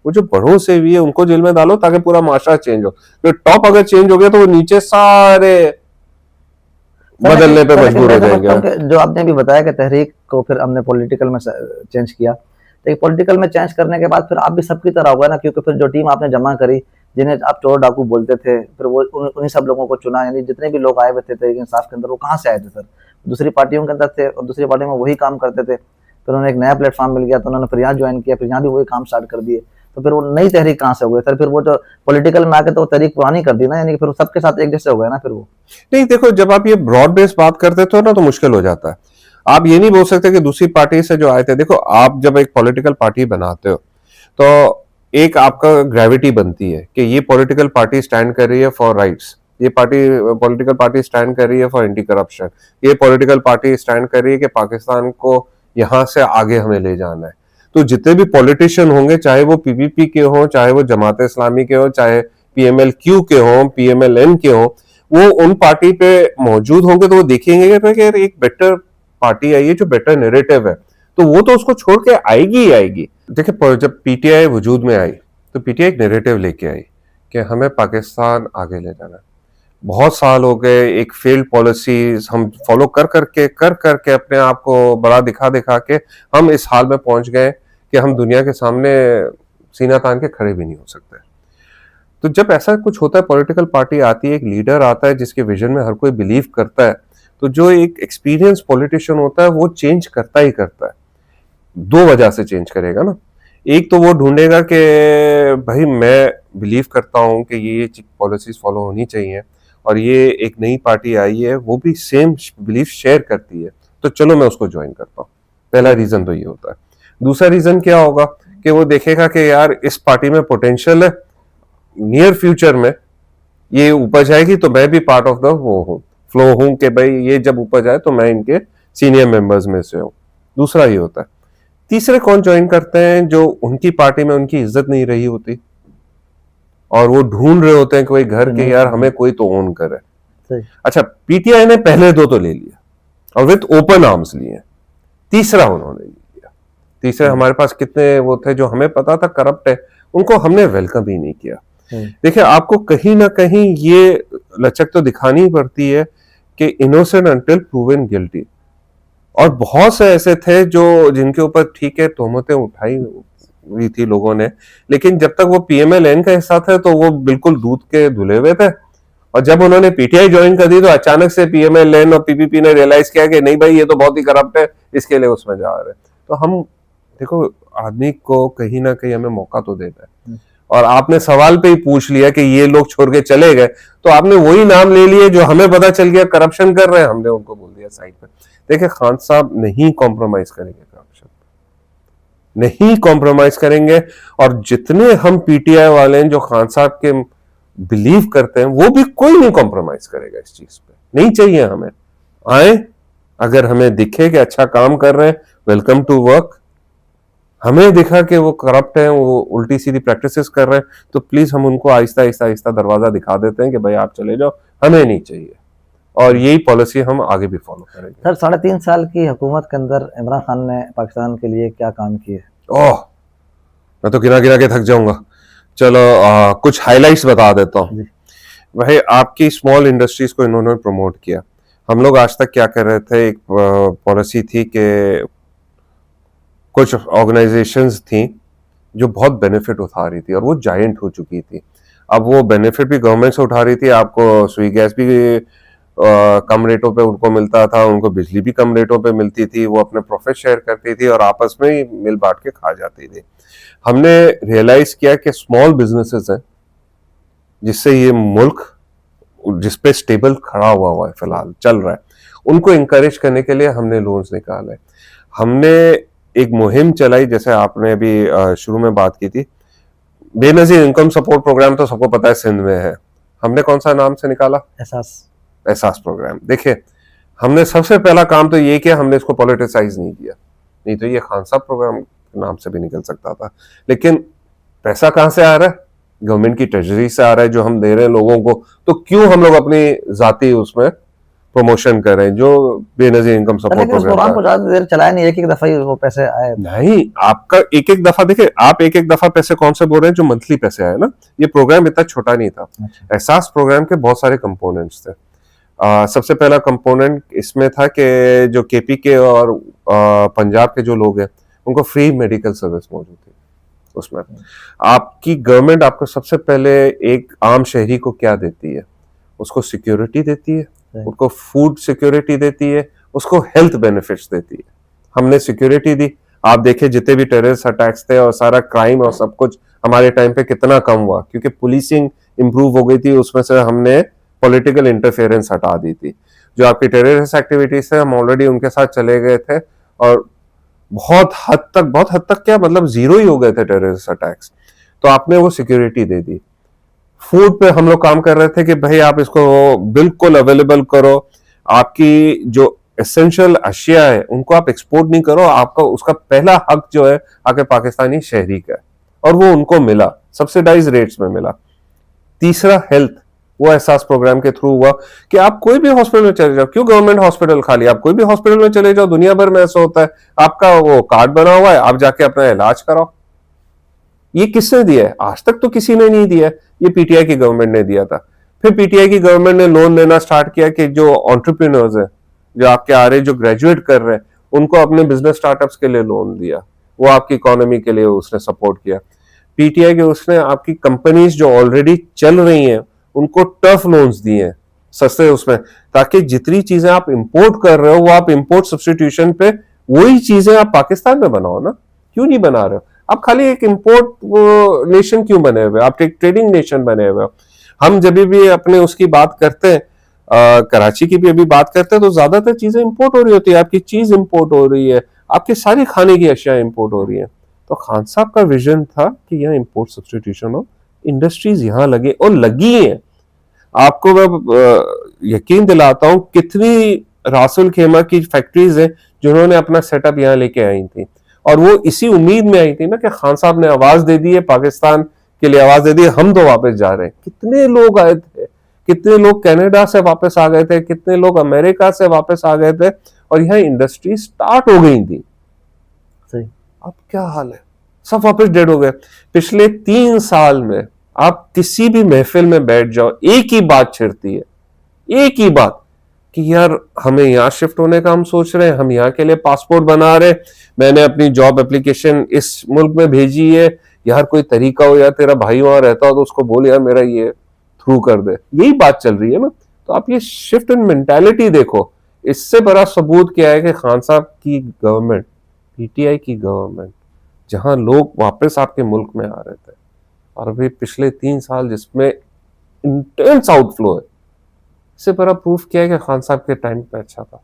वो जो बड़ों से हुई है उनको जेल में डालो ताकि पूरा माशरा चेंज हो। तो टॉप अगर चेंज हो गया तो वो नीचे सारे बदलने पे मजबूर हो जाएंगे। जो आपने अभी बताया कि तहरीक को फिर हमने पॉलिटिकल में चेंज किया, तो पॉलिटिकल में चेंज करने के बाद फिर आप भी सबकी तरह होगा ना, क्योंकि फिर जो टीम आपने जमा करी, जिन्हें आप चोर डाकू बोलते थे, फिर वो उन्हीं सब लोगों को चुना, यानी जितने भी लोग आए हुए थे तहरीक इंसाफ के अंदर वो कहाँ से आए थे सर? दूसरी पार्टियों के अंदर थे और दूसरी पार्टी में वही काम करते थे, फिर उन्हें एक नया प्लेटफॉर्म मिल गया तो उन्होंने फिर यहाँ ज्वाइन किया, फिर यहाँ भी वही काम स्टार्ट कर दिए, तो फिर वो नई तहरीक कहाँ से हो गई सर? फिर वो जो पॉलिटिकल में आके तो तहरीक पुरानी कर दी ना, यानी कि फिर सबके साथ एक जैसे हो गया ना फिर वो। नहीं देखो, जब आप ये ब्रॉड बेस बात करते थे ना तो मुश्किल हो जाता है। आप ये नहीं बोल सकते कि दूसरी पार्टी से जो आए थे, देखो आप जब एक पॉलिटिकल पार्टी बनाते हो तो एक आपका ग्रेविटी बनती है कि ये पॉलिटिकल पार्टी स्टैंड कर रही है फॉर राइट्स, ये पॉलिटिकल पार्टी स्टैंड कर रही है फॉर एंटी करप्शन, ये पॉलिटिकल पार्टी स्टैंड कर रही है कि पाकिस्तान को यहां से आगे हमें ले जाना है। तो जितने भी पॉलिटिशियन होंगे, चाहे वो पीपीपी के हों, चाहे वो जमात इस्लामी के हों, चाहे पीएमएलक्यू के हों, पीएमएलएन के हों, वो उन पार्टी पे मौजूद होंगे तो वो देखेंगे कि यार एक बेटर पार्टी आई है जो बेटर नैरेटिव है, तो वो तो उसको छोड़ के आएगी ही आएगी। देखिए, जब पीटीआई वजूद में आई तो पीटीआई एक नैरेटिव लेके आई कि हमें पाकिस्तान आगे ले जाना है। बहुत साल हो गए एक फेल्ड पॉलिसीज हम फॉलो कर करके अपने आप को बड़ा दिखा दिखा के हम इस हाल में पहुंच गए कि हम दुनिया के सामने सीना तान के खड़े भी नहीं हो सकते। तो जब ऐसा कुछ होता है, पॉलिटिकल पार्टी आती है, एक लीडर आता है जिसके विजन में हर कोई बिलीव करता है, तो जो एक एक्सपीरियंस पॉलिटिशियन होता है वो चेंज करता ही करता है। दो वजह से चेंज करेगा ना, एक तो वो ढूंढेगा कि भाई मैं बिलीव करता हूं कि ये पॉलिसीज फॉलो होनी चाहिए, और ये एक नई पार्टी आई है, वो भी सेम बिलीफ शेयर करती है, तो चलो मैं उसको ज्वाइन करता हूँ। पहला रीजन तो ये होता है। दूसरा रीजन क्या होगा कि वो देखेगा कि यार इस पार्टी में पोटेंशियल है, नियर फ्यूचर में ये उपज आएगी तो मैं भी पार्ट ऑफ द वो हूँ, फ्लो हूँ कि भाई ये जब उपज आए तो मैं इनके सीनियर मेंबर्स में से हूँ। दूसरा ये होता है। तीसरे कौन ज्वाइन करते हैं? जो उनकी पार्टी में उनकी इज्जत नहीं रही होती और वो ढूंढ रहे होते हैं कि भाई घर के यार हमें कोई तो ओन करे। सही। अच्छा, पीटीआई ने पहले दो तो ले लिया और विद ओपन आर्म्स लिए, तीसरा उन्होंने लिया। तीसरे हमारे पास कितने वो थे जो हमें पता था करप्ट है, उनको हमने वेलकम ही नहीं किया। देखिए, आपको कहीं ना कहीं ये लचक तो दिखानी पड़ती है कि इनोसेंट अंटिल प्रूवन गिल्टी, और बहुत से ऐसे थे जो जिनके ऊपर ठीक है तोहमतें उठाई हुई थी लोगों ने, लेकिन जब तक वो पीएमएल-एन का हिस्सा थे तो वो बिल्कुल दूध के धुले हुए थे, और जब उन्होंने पीटीआई ज्वाइन कर दी तो अचानक से पीएमएल-एन और पीपीपी ने रियलाइज किया कि नहीं भाई ये तो बहुत ही करप्ट है, इसके लिए उसमें जा रहे। तो हम देखो, आदमी को कहीं ना कहीं हमें मौका तो देना है, और आपने सवाल पे ही पूछ लिया कि ये लोग छोड़ के चले गए, तो आपने वही नाम ले लिए जो हमें पता चल गया करप्शन कर रहे हैं, हमने उनको बोल दिया साइड पे। देखिए, खान साहब नहीं कॉम्प्रोमाइज करेंगे, करप्शन नहीं कॉम्प्रोमाइज करेंगे, और जितने हम पीटीआई वाले हैं जो खान साहब के बिलीव करते हैं, वो भी कोई नहीं कॉम्प्रोमाइज करेगा इस चीज पे। नहीं चाहिए हमें, आए अगर हमें दिखे कि अच्छा काम कर रहे हैं, वेलकम टू वर्क। हमें दिखा कि वो करप्ट है, वो उल्टी सीधी प्रैक्टिसेस कर रहे हैं, तो प्लीज हम उनको आहिस्ता आहिस्ता आहिस्ता दरवाजा दिखा देते हैं कि भाई आप चले जाओ, हमें नहीं चाहिए। और यही पॉलिसी हम आगे भी फॉलो करेंगे। सर, 3.5 साल की हुकूमत के अंदर इमरान खान ने पाकिस्तान के लिए क्या काम किए? ओह, मैं तो गिना गिना के थक जाऊंगा। चलो कुछ हाइलाइट्स बता देता हूँ। भाई, आपकी स्मॉल इंडस्ट्रीज को इन्होंने प्रमोट किया। हम लोग आज तक क्या कर रहे थे, एक पॉलिसी थी कि कुछ ऑर्गेनाइजेशंस थी जो बहुत बेनिफिट उठा रही थी और वो जायंट हो चुकी थी। अब वो बेनिफिट भी गवर्नमेंट से उठा रही थी, आपको सुई गैस भी कम रेटों पे उनको मिलता था, उनको बिजली भी कम रेटों पे मिलती थी, वो अपने प्रॉफिट शेयर करती थी और आपस में ही मिल बांट के खा जाती थी। हमने रियलाइज किया कि स्मॉल बिजनेसेस हैं जिससे ये मुल्क जिसपे स्टेबल खड़ा हुआ है, फिलहाल चल रहा है, उनको इंकरेज करने के लिए हमने लोन्स निकाले। हमने एक मुहिम चलाई, जैसे आपने अभी शुरू में बात की थी, बेनजीर इनकम सपोर्ट प्रोग्राम तो सबको पता है सिंध में है। हमने कौन सा नाम से निकाला? एहसास प्रोग्राम। देखिए, हमने सबसे पहला काम तो ये किया, हमने इसको पॉलिटिसाइज नहीं किया, नहीं तो ये खान साहब प्रोग्राम के नाम से भी निकल सकता था। लेकिन पैसा कहां से आ रहा है? गवर्नमेंट की ट्रेजरी से आ रहा है जो हम दे रहे हैं लोगों को, तो क्यों हम लोग अपनी जाती उसमें प्रमोशन कर रहे हैं जो बेनजीर इनकम सपोर्ट प्रोग्राम को ज्यादा देर चलाया नहीं, एक दफा ही वो पैसे आए। नहीं, आपका एक दफा, देखिए आप एक दफा पैसे कौन से बोल रहे हैं? जो मंथली पैसे आए ना, ये प्रोग्राम इतना छोटा नहीं था। एहसास प्रोग्राम के बहुत सारे कंपोनेंट्स थे। सबसे पहला कंपोनेंट इसमें था कि जो केपी के और पंजाब के जो लोग हैं उनको फ्री मेडिकल सर्विस मौजूद थी। उसमें आपकी गवर्नमेंट आपको सबसे पहले एक आम शहरी को क्या देती है? उसको सिक्योरिटी देती है, उसको फूड सिक्योरिटी देती है, उसको हेल्थ बेनिफिट्स देती है। हमने सिक्योरिटी दी। आप देखे जितने भी टेररिस्ट अटैक्स थे और सारा क्राइम और सब कुछ हमारे टाइम पे कितना कम हुआ, क्योंकि पुलिसिंग इंप्रूव हो गई थी। उसमें से हमने पॉलिटिकल इंटरफेरेंस हटा दी थी। जो आपकी टेररिस्ट एक्टिविटीज थे, हम ऑलरेडी उनके साथ चले गए थे और बहुत हद तक क्या मतलब जीरो ही हो गए थे टेररिस्ट अटैक्स। तो आपने वो सिक्योरिटी दे दी। फूड पे हम लोग काम कर रहे थे कि भाई आप इसको बिल्कुल अवेलेबल करो, आपकी जो एसेंशियल अशिया है उनको आप एक्सपोर्ट नहीं करो, आपका उसका पहला हक जो है आके पाकिस्तानी शहरी का है, और वो उनको मिला, सब्सिडाइज रेट्स में मिला। तीसरा हेल्थ, वो एहसास प्रोग्राम के थ्रू हुआ कि आप कोई भी हॉस्पिटल में चले जाओ, क्यों गवर्नमेंट हॉस्पिटल खाली, आप कोई भी हॉस्पिटल में चले जाओ, दुनिया भर में ऐसा होता है, आपका वो कार्ड बना हुआ है, आप जाके अपना इलाज कराओ। ये किसने दिया है? आज तक तो किसी ने नहीं दिया, ये पीटीआई की गवर्नमेंट ने दिया था। फिर पीटीआई की गवर्नमेंट ने लोन देना स्टार्ट किया कि जो एंटरप्रेन्योर्स हैं, जो आपके आ रहे, जो ग्रेजुएट कर रहे हैं, उनको अपने बिजनेस स्टार्टअप्स के लिए लोन दिया। वो आपकी इकोनॉमी के लिए उसने सपोर्ट किया। पीटीआई के उसने आपकी कंपनीज जो ऑलरेडी चल रही हैं उनको टफ लोन्स दिए हैं सस्ते उसमें, ताकि जितनी चीजें आप इंपोर्ट कर रहे हो वो आप इंपोर्ट सब्स्टिट्यूशन पे वही चीजें आप पाकिस्तान में बनाओ ना। क्यों नहीं बना रहे हो? आप खाली एक इंपोर्ट नेशन क्यों बने हुए? आप एक ट्रेडिंग नेशन बने हुए हो। हम जब भी अपने उसकी बात करते हैं, कराची की भी अभी बात करते हैं, तो ज्यादातर चीजें इंपोर्ट हो रही होती है, आपकी चीज इंपोर्ट हो रही है, आपकी सारी खाने की अशिया इंपोर्ट हो रही है। तो खान साहब का विजन था कि यहाँ इंपोर्ट सब्सटीट्यूशन हो, इंडस्ट्रीज यहाँ लगे, और लगी है। आपको मैं यकीन दिलाता हूँ, कितनी रासुल खेमा की फैक्ट्रीज है जिन्होंने अपना सेटअप यहाँ लेके आई थी, और वो इसी उम्मीद में आई थी ना कि खान साहब ने आवाज दे दी है, पाकिस्तान के लिए आवाज दे दी है, हम तो वापस जा रहे हैं। कितने लोग आए थे, कितने लोग कनाडा से वापस आ गए थे, कितने लोग अमेरिका से वापस आ गए थे, और यहाँ इंडस्ट्री स्टार्ट हो गई थी। सही। अब क्या हाल है, सब वापस डेड हो गए। पिछले 3 साल में आप किसी भी महफिल में बैठ जाओ, एक ही बात छिड़ती है, एक ही बात, कि यार हमें यहाँ शिफ्ट होने का हम सोच रहे हैं, हम यहाँ के लिए पासपोर्ट बना रहे, मैंने अपनी जॉब एप्लीकेशन इस मुल्क में भेजी है, यार कोई तरीका हो, यार तेरा भाई वहां रहता हो तो उसको बोल यार मेरा ये थ्रू कर दे। यही बात चल रही है ना। तो आप ये शिफ्ट इन मेंटालिटी देखो, इससे बड़ा सबूत क्या है कि खान साहब की गवर्नमेंट, पीटीआई की गवर्नमेंट, जहां लोग वापस आपके मुल्क में आ रहे थे, और अभी पिछले 3 साल जिसमें इंटेंस आउटफ्लो है, इससे बड़ा प्रूफ क्या है कि खान साहब के टाइम पे अच्छा था।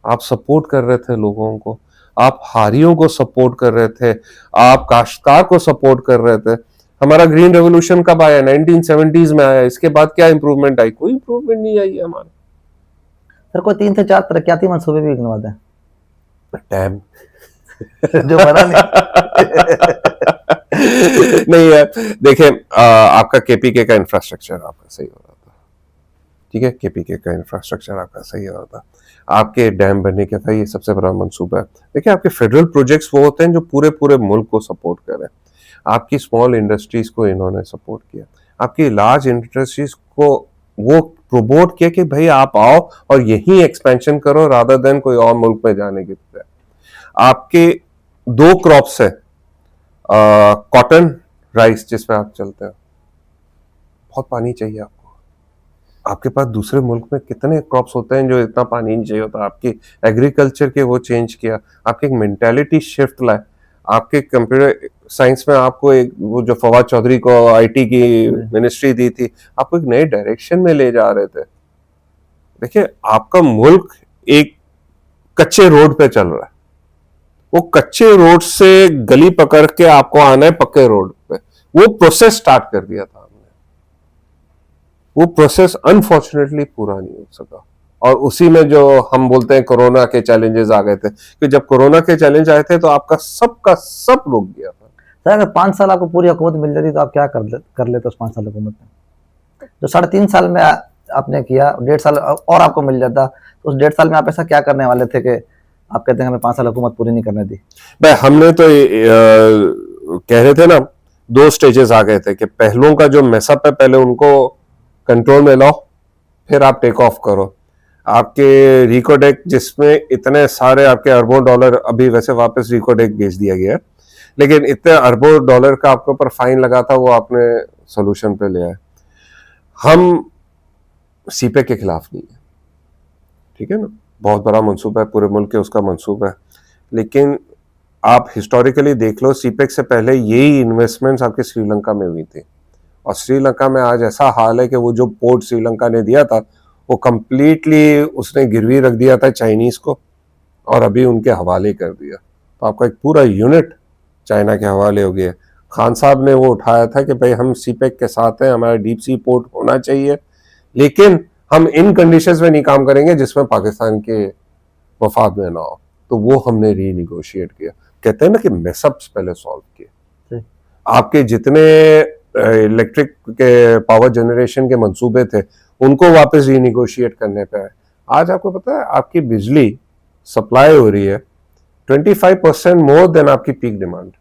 आप सपोर्ट कर रहे थे लोगों को, आप हारियों को सपोर्ट कर रहे थे, आप काश्तकार को सपोर्ट कर रहे थे। हमारा ग्रीन रेवोल्यूशन कब आया? 1970s में आया। इसके बाद क्या इंप्रूवमेंट आई? कोई इंप्रूवमेंट नहीं आई है हमारे। सर कोई 3 से 4 तरक्याती मंसूबे भी गिनवा दें डैम जो बना नहीं। नहीं है, देखिए आपका केपीके का इंफ्रास्ट्रक्चर आपका सही हो रहा था, ठीक है, केपीके का इंफ्रास्ट्रक्चर आपका सही हो रहा था, आपके डैम बनने का था, ये सबसे बड़ा मंसूबा है। देखिए आपके फेडरल प्रोजेक्ट्स वो होते हैं जो पूरे पूरे मुल्क को सपोर्ट करें। आपकी स्मॉल इंडस्ट्रीज को इन्होंने सपोर्ट किया, आपकी लार्ज इंडस्ट्रीज को वो प्रमोट किया कि भाई आप आओ और यही एक्सपेंशन करो रादर देन कोई और मुल्क में जाने की बजाय। आपके 2 क्रॉप्स है, कॉटन, राइस, जिसमें आप चलते हो, बहुत पानी चाहिए आपको। आपके पास दूसरे मुल्क में कितने क्रॉप्स होते हैं जो इतना पानी नहीं चाहिए होता। आपकी एग्रीकल्चर के वो चेंज किया, आपकी एक मेंटालिटी शिफ्ट लाए। आपके कंप्यूटर साइंस में आपको एक वो जो फवाद चौधरी को आईटी की मिनिस्ट्री दी थी, आपको एक नए डायरेक्शन में ले जा रहे थे। देखिए आपका मुल्क एक कच्चे रोड पे चल रहा है, वो कच्चे रोड से गली पकड़ के आपको आना है पक्के रोड पे। वो प्रोसेस स्टार्ट कर दिया था हमने, वो प्रोसेस अनफॉर्चुनेटली पूरा नहीं हो सका, और उसी में जो हम बोलते हैं कोरोना के चैलेंजेस आ गए थे, कि जब कोरोना के चैलेंज आए थे तो आपका सब रुक गया था। सर अगर 5 साल आपको पूरी हुकूमत मिल जाती तो आप क्या कर लेते उस 5 साल हुकूमत में? जो 3.5 साल में आपने किया, 1.5 साल और आपको मिल जाता तो उस 1.5 साल में आप ऐसा क्या करने वाले थे कि आप कहते हैं हमें 5 साल हुकूमत पूरी नहीं करने दी? भाई हमने तो कह रहे थे ना, 2 स्टेजेस आ गए थे कि पहलों का जो मेसअप है पहले उनको कंट्रोल में लाओ, फिर आप टेक ऑफ करो। आपके रिकोडेक जिसमें इतने सारे आपके अरबों डॉलर, अभी वैसे वापस रिकोडेक भेज दिया गया है, लेकिन इतने अरबों डॉलर का आपके ऊपर फाइन लगा था, वो आपने सोल्यूशन पे ले आए। हम सीपेक के खिलाफ नहीं है, ठीक है ना, बहुत बड़ा मंसूबा है, पूरे मुल्क के उसका मंसूबा है, लेकिन आप हिस्टोरिकली देख लो, सीपेक से पहले यही इन्वेस्टमेंट्स आपके श्रीलंका में हुई थी, और श्रीलंका में आज ऐसा हाल है कि वो जो पोर्ट श्रीलंका ने दिया था वो कंप्लीटली उसने गिरवी रख दिया था चाइनीज को, और अभी उनके हवाले कर दिया। तो आपका एक पूरा यूनिट चाइना के हवाले हो गया। खान साहब ने वो उठाया था कि भाई हम सीपेक के साथ हैं, हमारा डीप सी पोर्ट होना चाहिए, लेकिन हम इन कंडीशंस में नहीं काम करेंगे जिसमें पाकिस्तान के वफाद में ना हो। तो वो हमने रीनिगोशिएट किया। कहते हैं ना कि मेसअप्स पहले सॉल्व किए। आपके जितने इलेक्ट्रिक के पावर जनरेशन के मंसूबे थे उनको वापस रीनिगोशिएट करने पे आए। आज आपको पता है आपकी बिजली सप्लाई हो रही है 25% मोर देन आपकी पीक डिमांड।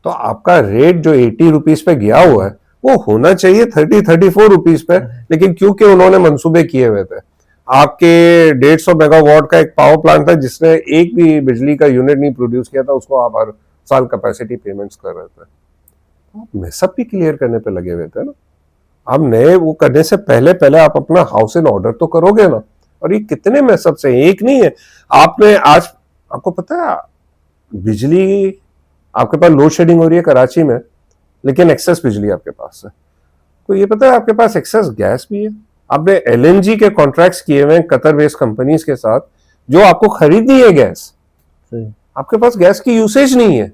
तो आपका रेट जो 80 रुपीज पे गया हुआ है वो होना चाहिए 30-34 रुपीज पे, लेकिन क्योंकि उन्होंने मंसूबे किए हुए थे। आपके 150 मेगावाट का एक पावर प्लांट था जिसने एक भी बिजली का यूनिट नहीं प्रोड्यूस किया था, उसको आप हर साल कैपेसिटी पेमेंट्स कर रहे थे। मेसअप भी क्लियर करने पे लगे हुए थे ना। आप नए वो करने से पहले आप अपना हाउस इन ऑर्डर तो करोगे ना। और ये कितने मेसअप से, एक नहीं है। आपने आज आपको पता है बिजली आपके पास लोड शेडिंग हो रही है कराची में, लेकिन एक्सेस बिजली आपके पास है। तो ये पता है आपके पास एक्सेस गैस भी है, आपने एलएनजी के कॉन्ट्रैक्ट्स किए हुए हैं कतर बेस्ड कंपनीज के साथ, जो आपको खरीदनी है गैस, सही। आपके पास गैस की यूसेज नहीं है,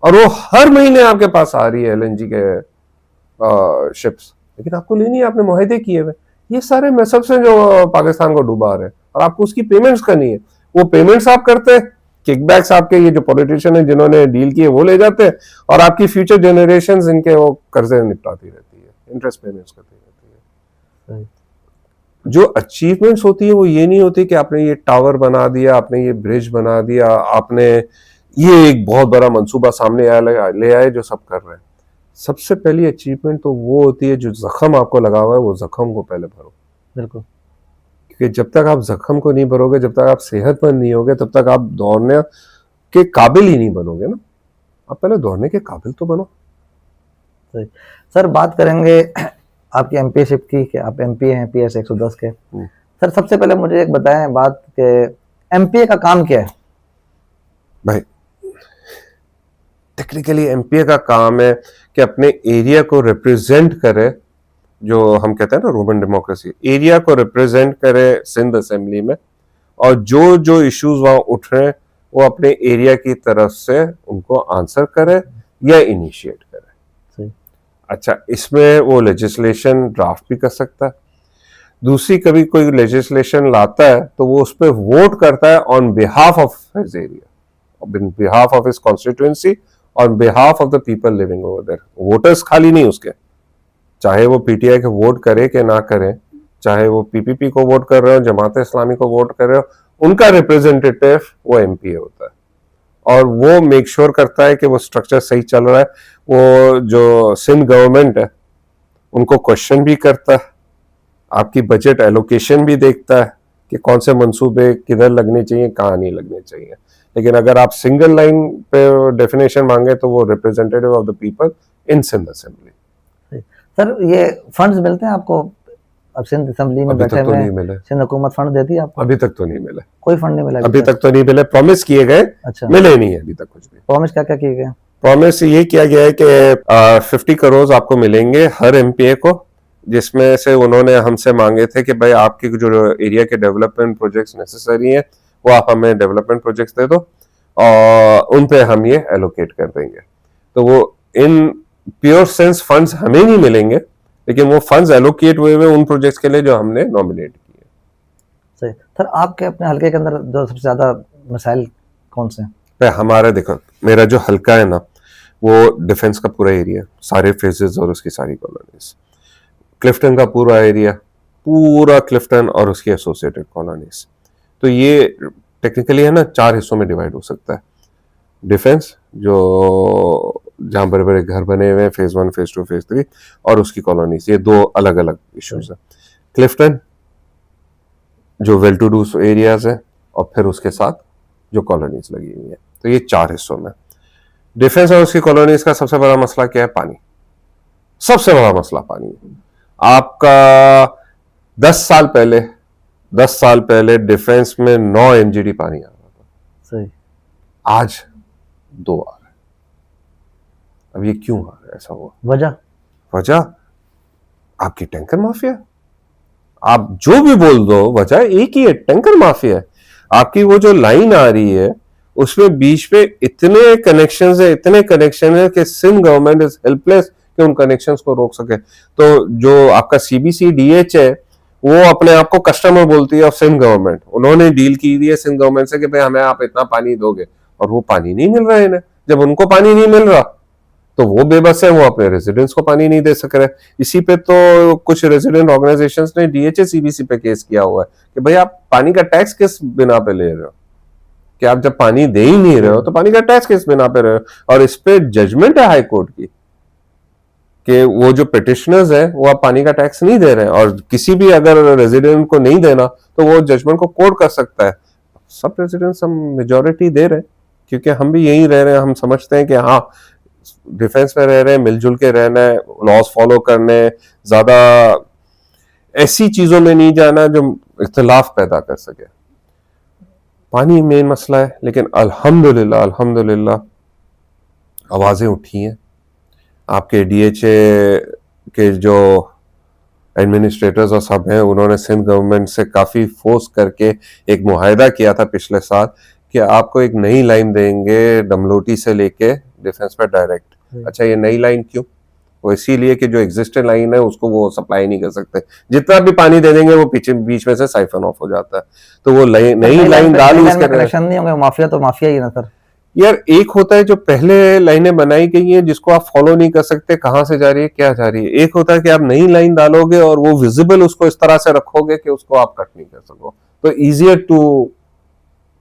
और वो हर महीने आपके पास आ रही है एलएनजी के शिप्स, लेकिन आपको लेनी है, आपने मुआहदे किए हुए। ये सारे मेसअप्स हैं जो पाकिस्तान को डुबा रहे हैं, और आपको उसकी पेमेंट्स करनी है। वो पेमेंट्स आप करते हैं, किकबैक्स आपके ये जो पॉलिटिशियन है जिन्होंने डील किए वो ले जाते हैं, और आपकी फ्यूचर जनरेशंस इनके वो कर्जे निपटाती रहती है, इंटरेस्ट पेमेंट्स करती रहती है। जो अचीवमेंट्स होती है वो ये नहीं होती कि आपने ये टावर बना दिया, आपने ये ब्रिज बना दिया, आपने ये एक बहुत बड़ा मंसूबा सामने ले आए जो सब कर रहे हैं। सबसे पहली अचीवमेंट तो वो होती है जो जख्म आपको लगा हुआ है, वो जख्म को पहले भरो। बिल्कुल। क्योंकि जब तक आप जख्म को नहीं भरोगे, जब तक आप सेहतमंद नहीं होगे, तब तक आप दौड़ने के काबिल ही नहीं बनोगे ना। आप पहले दौड़ने के काबिल तो बनो। सही। सर बात करेंगे आपकी एमपीशिप की, कि आप एमपी हैं पीएस 110 के। सर सबसे पहले मुझे एक बताएं बात कि एमपीए का काम क्या है? भाई टेक्निकली एमपीए का काम है कि अपने एरिया को रिप्रेजेंट करे, जो हम कहते हैं ना रोमन डेमोक्रेसी, एरिया को रिप्रेजेंट करे सिंध असेंबली में, और जो जो इश्यूज वहां उठ रहे हैं वो अपने एरिया की तरफ से उनको आंसर करे या इनिशिएट करे। सही। अच्छा, इसमें वो लेजिस्लेशन ड्राफ्ट भी कर सकता है। दूसरी, कभी कोई लेजिस्लेशन लाता है तो वो उस पर वोट करता है on behalf of his area, on behalf of his constituency, on behalf of the people living over there. Voters खाली नहीं उसके, चाहे वो पीटीआई को वोट करे कि ना करे, चाहे वो पीपीपी को वोट कर रहे हो, जमात इस्लामी को वोट कर रहे हो, उनका रिप्रेजेंटेटिव वो एमपीए होता है, और वो मेक श्योर करता है कि वो स्ट्रक्चर सही चल रहा है। वो जो सिंध गवर्नमेंट है उनको क्वेश्चन भी करता है, आपकी बजट एलोकेशन भी देखता है कि कौन से मंसूबे किधर लगने चाहिए, कहाँ नहीं लगने चाहिए। लेकिन अगर आप सिंगल लाइन पे डेफिनेशन मांगे तो वो representative of the people in Sindh assembly. Sir ये फंड्स मिलते हैं आपको? अब सिंध असेंबली में बैठे हुए हैं, सिंध हुकूमत फंड देती है आपको? अभी तक तो नहीं मिले, कोई फंड नहीं मिला अभी तक तो नहीं मिले। प्रॉमिस किए गए, अच्छा, मिले नहीं है अभी तक कुछ भी। प्रॉमिस क्या क्या किए गए? प्रॉमिस ये किया गया है कि 50 करोड़ आपको मिलेंगे हर एमपीए को, जिसमें से उन्होंने हमसे मांगे थे कि भाई आपके जो एरिया के डेवलपमेंट प्रोजेक्ट्स नेसेसरी हैं वो आप हमें डेवलपमेंट प्रोजेक्ट्स दे दो, और उन पे हम ये एलोकेट कर देंगे। तो वो इन प्योर सेंस फंड्स हमें नहीं मिलेंगे, लेकिन वो फंड्स एलोकेट हुए उन प्रोजेक्ट्स के लिए जो हमने नॉमिनेट किए। सही। सर आपके अपने हल्के के अंदर जो सबसे ज्यादा मसाइल कौन से हैं? हमारा देखो, मेरा जो हल्का है ना वो डिफेंस का पूरा एरिया, सारे फेजेस और उसकी सारी कॉलोनीज, क्लिफ्टन का पूरा एरिया, पूरा क्लिफ्टन और उसकी एसोसिएटेड कॉलोनीज। तो ये टेक्निकली है ना 4 हिस्सों में डिवाइड हो सकता है। डिफेंस जो जहां बड़े बड़े घर बने हुए हैं, फेज 1, फेज 2, फेज 3, और उसकी कॉलोनीज, ये 2 अलग अलग इश्यूज है। क्लिफ्टन जो वेल टू डू एरियाज है, और फिर उसके साथ जो कॉलोनीज लगी हुई है, तो ये 4 हिस्सों में। डिफेंस और उसकी कॉलोनीज का सबसे बड़ा मसला क्या है? पानी। सबसे बड़ा मसला पानी है। आपका 10 साल पहले डिफेंस में 9 एमजीडी पानी आ रहा था, सही, आज 2 आ रहा है। अब ये क्यों आ रहा है? ऐसा हुआ, वजह आपकी टैंकर माफिया। आप जो भी बोल दो, वजह एक ही है, टैंकर माफिया है। आपकी वो जो लाइन आ रही है उसमें बीच पे इतने कनेक्शन है कि सिंध गवर्नमेंट इज हेल्पलेस कि उन कनेक्शंस को रोक सके। तो जो आपका सीबीसी डीएच है वो अपने आप को कस्टमर बोलती है ऑफ सिंध गवर्नमेंट। उन्होंने डील की हुई है सिंध गवर्नमेंट से कि भाई हमें आप इतना पानी दोगे, और वो पानी नहीं मिल रहा है इन्हें। जब उनको पानी नहीं मिल रहा तो वो बेबस है, वो अपने रेजिडेंट्स को पानी नहीं दे सक रहे। इसी पे तो कुछ रेजिडेंट ऑर्गेनाइजेशंस ने डीएचए सीबीसी पे केस किया हुआ है कि भाई आप पानी का टैक्स किस बिना पे ले रहे हो, कि आप जब पानी दे ही नहीं रहे हो तो पानी का टैक्स किस बिना पे रहे हो। और इस पे जजमेंट है हाई कोर्ट की कि वो जो पिटिशनर्स है वो आप पानी का टैक्स नहीं दे रहे हैं, और किसी भी अगर रेजिडेंट को नहीं देना तो वो जजमेंट को कोर्ट कर सकता है। सब रेजिडेंट्स हम मेजॉरिटी दे रहे हैं क्योंकि हम भी यहीं रह रहे हैं। हम समझते हैं कि हाँ डिफेंस में रह रहे हैं, मिलजुल के रहना है, लॉज फॉलो करने, ज्यादा ऐसी चीजों में नहीं जाना जो इख्तिलाफ पैदा कर सके। पानी मेन मसला है, लेकिन अल्हम्दुलिल्लाह आवाजें उठी हैं। आपके डीएचए के जो एडमिनिस्ट्रेटर्स और सब हैं, उन्होंने सिंध गवर्नमेंट से काफ़ी फोर्स करके एक मुआहदा किया था पिछले साल कि आपको एक नई लाइन देंगे डमलोटी से लेके डिफेंस पे डायरेक्ट। अच्छा, ये नई लाइन क्यों? वो इसीलिए कि जो एग्जिस्टिंग लाइन है उसको वो सप्लाई नहीं कर सकते, जितना भी पानी दे देंगे वो पीछे बीच में से साइफन ऑफ हो जाता है। तो वो नई लाइन डाल कनेक्शन नहीं होंगे, माफिया तो माफिया ही ना सर। यार, एक होता है जो पहले लाइनें बनाई गई हैं जिसको आप फॉलो नहीं कर सकते, कहां से जा रही है क्या जा रही है। एक होता है कि आप नई लाइन डालोगे और वो विजिबल उसको इस तरह से रखोगे कि उसको आप कट नहीं कर सको, तो इजियर टू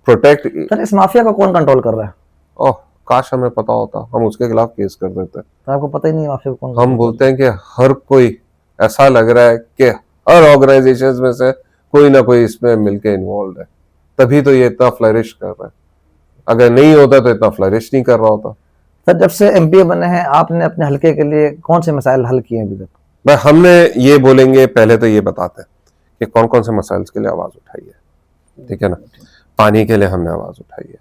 प्रोटेक्ट। सर इस माफिया को कौन कंट्रोल कर रहा है? ओह, काश हमें पता होता, हम उसके खिलाफ केस कर देते। तो आपको पता ही नहीं माफिया को कौन? हम बोलते हैं कि हर कोई, ऐसा लग रहा है कि हर ऑर्गेनाइजेशन में से कोई ना कोई इसमें मिलके इन्वॉल्व है, तभी तो ये इतना फ्लरिश कर रहा है। अगर नहीं होता तो इतना फ्लरिश नहीं कर रहा होता। सर जब से एमपीए बने हैं आपने अपने हल्के के लिए कौन से मसाइल हल किए हैं अभी तक? भाई, हमने ये बोलेंगे, पहले तो ये बताते हैं कि कौन कौन से मसाइल के लिए आवाज उठाई है, ठीक है ना। पानी के लिए हमने आवाज उठाई है।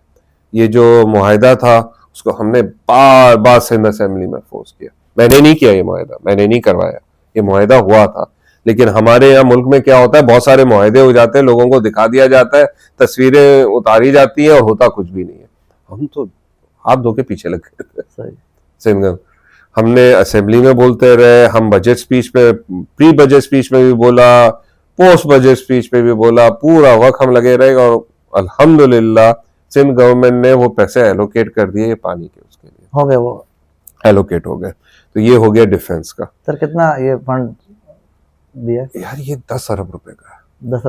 ये जो मुआहदा था उसको हमने बार बार सिंध असेंबली में फोर्स किया। मैंने नहीं किया ये मुआहदा, मैंने नहीं करवाया, ये मुआहदा हुआ था। लेकिन हमारे यहाँ मुल्क में क्या होता है, बहुत सारे मुआहदे हो जाते हैं, लोगों को दिखा दिया जाता है, तस्वीरें उतारी जाती है और होता कुछ भी नहीं है। हम तो हाथ धो के पीछे लग गए। सिंध हमने असेंबली में बोलते रहे, हम बजट स्पीच में, प्री बजट स्पीच में भी बोला, पोस्ट बजट स्पीच में भी बोला, पूरा वक्त हम लगे रहे और अल्हम्दुलिल्लाह सिंध गवर्नमेंट ने वो पैसे एलोकेट कर दिए पानी के, उसके लिए हो गए, वो एलोकेट हो गए। तो ये हो गया डिफेंस का। सर कितना ये फंड दिया यार? ये 10 अरब रुपए का, 10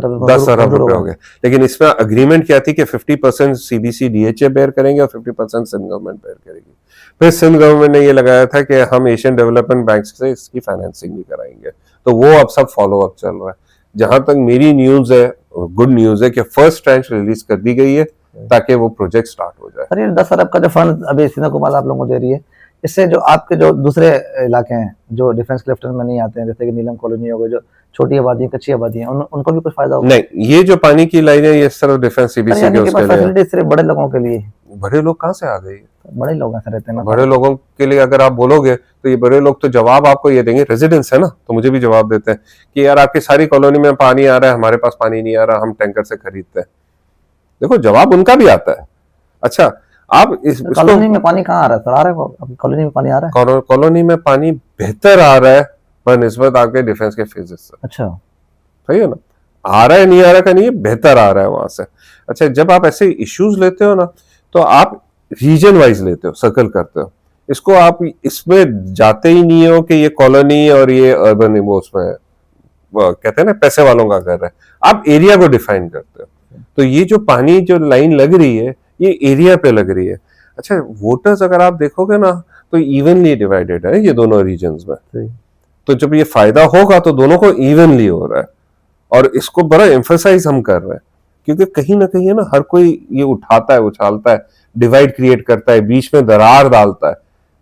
अरब रुपए हो गए। लेकिन इसमें अग्रीमेंट क्या थी कि 50% सीबीसी डीएचए बेयर करेंगे और 50% सिंध गवर्नमेंट बेयर करेगी। फिर सिंध गवर्नमेंट ने ये लगाया था कि हम एशियन डेवलपमेंट बैंक से इसकी फाइनेंसिंग भी कराएंगे। तो वो अब सब फॉलो अप चल रहा है। जहां तक मेरी न्यूज है, गुड न्यूज है कि फर्स्ट ट्रांच रिलीज कर दी गई है ताकि वो प्रोजेक्ट स्टार्ट हो जाए। सर ये 10 अरब का जो फंड अभी सिंध हुकूमत आप लोगों को दे रही है, इससे जो आपके जो दूसरे इलाके हैं जो डिफेंस क्लिफ्टन में नहीं आते हैं, जैसे कि नीलम कॉलोनी हो गई, जो छोटी आबादी कच्ची आबादी है, उनको भी कुछ फायदा होगा? नहीं, ये जो पानी की लाइन है ये सिर्फ डिफेंस सीबीसी के उसके लिए, सिर्फ बड़े लोगों के लिए। बड़े लोग कहाँ से आ गए? बड़े लोग ऐसे रहते हैं ना। बड़े लोगों के लिए अगर आप बोलोगे तो ये बड़े लोग तो जवाब आपको ये देंगे, रेजिडेंट्स है ना, तो मुझे भी जवाब देते हैं कि यार आपकी सारी कॉलोनी में पानी आ रहा है, हमारे पास पानी नहीं आ रहा, हम टैंकर से खरीदते हैं। देखो, जवाब उनका भी आता है। अच्छा, आप इस कॉलोनी में पानी कहाँ आ रहा है सर? आ रहा है कॉलोनी में पानी आ रहा है? कॉलोनी में पानी बेहतर आ रहा है बनिस्बत आपके डिफेंस के फेजेस से। अच्छा, सही है ना? आ रहा है, नहीं आ रहा का नहीं है, बेहतर आ रहा है वहां से। अच्छा, जब आप ऐसे इश्यूज लेते हो ना तो आप रीजन वाइज लेते हो, सर्कल करते हो इसको। आप इसमें जाते ही नहीं हो कि ये कॉलोनी और ये अर्बन, वो उसमें कहते हैं ना पैसे वालों का घर है, आप एरिया को डिफाइन करते हो। तो ये जो पानी जो लाइन लग रही है ये एरिया पे लग रही है। अच्छा, वोटर्स अगर आप देखोगे ना तो इवनली डिवाइडेड है ये दोनों रीजन्स में। तो जब ये फायदा होगा तो दोनों को इवनली हो रहा है, और इसको बड़ा एम्फसाइज हम कर रहे हैं क्योंकि कहीं ना कहीं है ना, हर कोई ये उठाता है, उछालता है, डिवाइड क्रिएट करता है, बीच में दरार डालता है।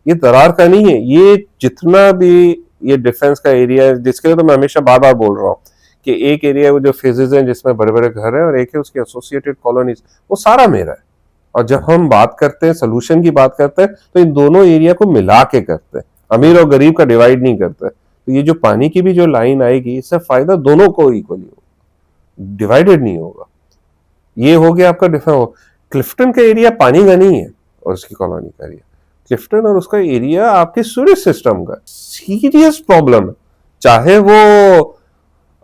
ये दरार का नहीं है, ये जितना भी ये डिफेंस का एरिया है, जिसके लिए तो मैं हमेशा बार बार बोल रहा हूँ कि एक एरिया वो जो फेजेस हैं जिसमें बड़े बड़े घर हैं और एक है उसकी एसोसिएटेड कॉलोनीज, वो सारा मेरा है। और जब हम बात करते हैं सोल्यूशन की बात करते हैं तो इन दोनों एरिया को मिला के करते हैं, अमीर और गरीब का डिवाइड नहीं करते। तो ये जो पानी की भी जो लाइन आएगी इससे फायदा दोनों को इक्वली होगा, डिवाइडेड नहीं होगा। ये हो गया आपका डिफेंस। क्लिफ्टन का एरिया पानी का नहीं है और उसकी कॉलोनी का एरिया, क्लिफ्टन और उसका एरिया आपके सीवेज सिस्टम का सीरियस प्रॉब्लम है। चाहे वो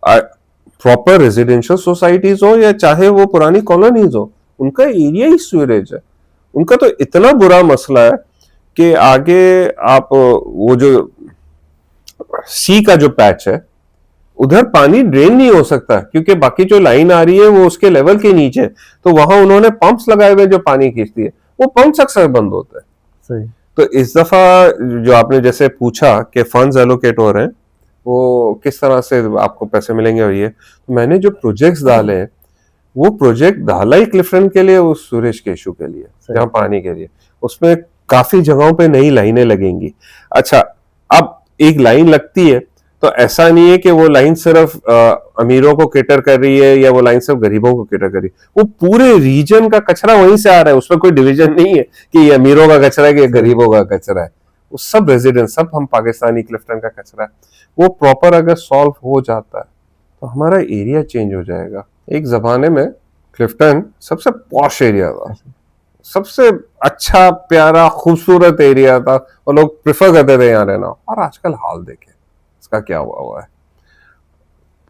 प्रॉपर रेजिडेंशियल सोसाइटीज हो या चाहे वो पुरानी कॉलोनीज हो, उनका एरिया ही सीवरेज है। उनका तो इतना बुरा मसला है कि आगे आप वो जो सी का जो पैच है उधर पानी ड्रेन नहीं हो सकता क्योंकि बाकी जो लाइन आ रही है वो उसके लेवल के नीचे, तो वहां उन्होंने पंप्स लगाए हुए जो पानी खींचती है, वो पंप्स अक्सर बंद होते हैं। सही। तो इस दफा जो आपने जैसे पूछा कि फंड्स एलोकेट हो रहे हैं, वो किस तरह से आपको पैसे मिलेंगे, और ये तो मैंने जो प्रोजेक्ट्स डाले हैं वो प्रोजेक्ट डाला ही क्लिफ्टन के लिए, उस सूरज के इशू के लिए, जहां पानी के लिए, उसमें काफी जगहों पे नई लाइनें लगेंगी। अच्छा, अब एक लाइन लगती है तो ऐसा नहीं है कि वो लाइन सिर्फ अमीरों को केटर कर रही है या वो लाइन सिर्फ गरीबों को केटर कर रही है, वो पूरे रीजन का कचरा वहीं से आ रहा है, उसमें कोई डिवीजन नहीं है कि ये अमीरों का कचरा है कि ये गरीबों का कचरा है। वो सब रेजिडेंट, सब हम पाकिस्तानी क्लिफ्टन का कचरा है, वो प्रॉपर अगर सॉल्व हो जाता है तो हमारा एरिया चेंज हो जाएगा। एक जमाने में क्लिफ्टन सबसे पॉश एरिया था, सबसे अच्छा प्यारा खूबसूरत एरिया था और लोग प्रेफर करते थे यहाँ रहना। और आजकल हाल देखें इसका क्या हुआ है।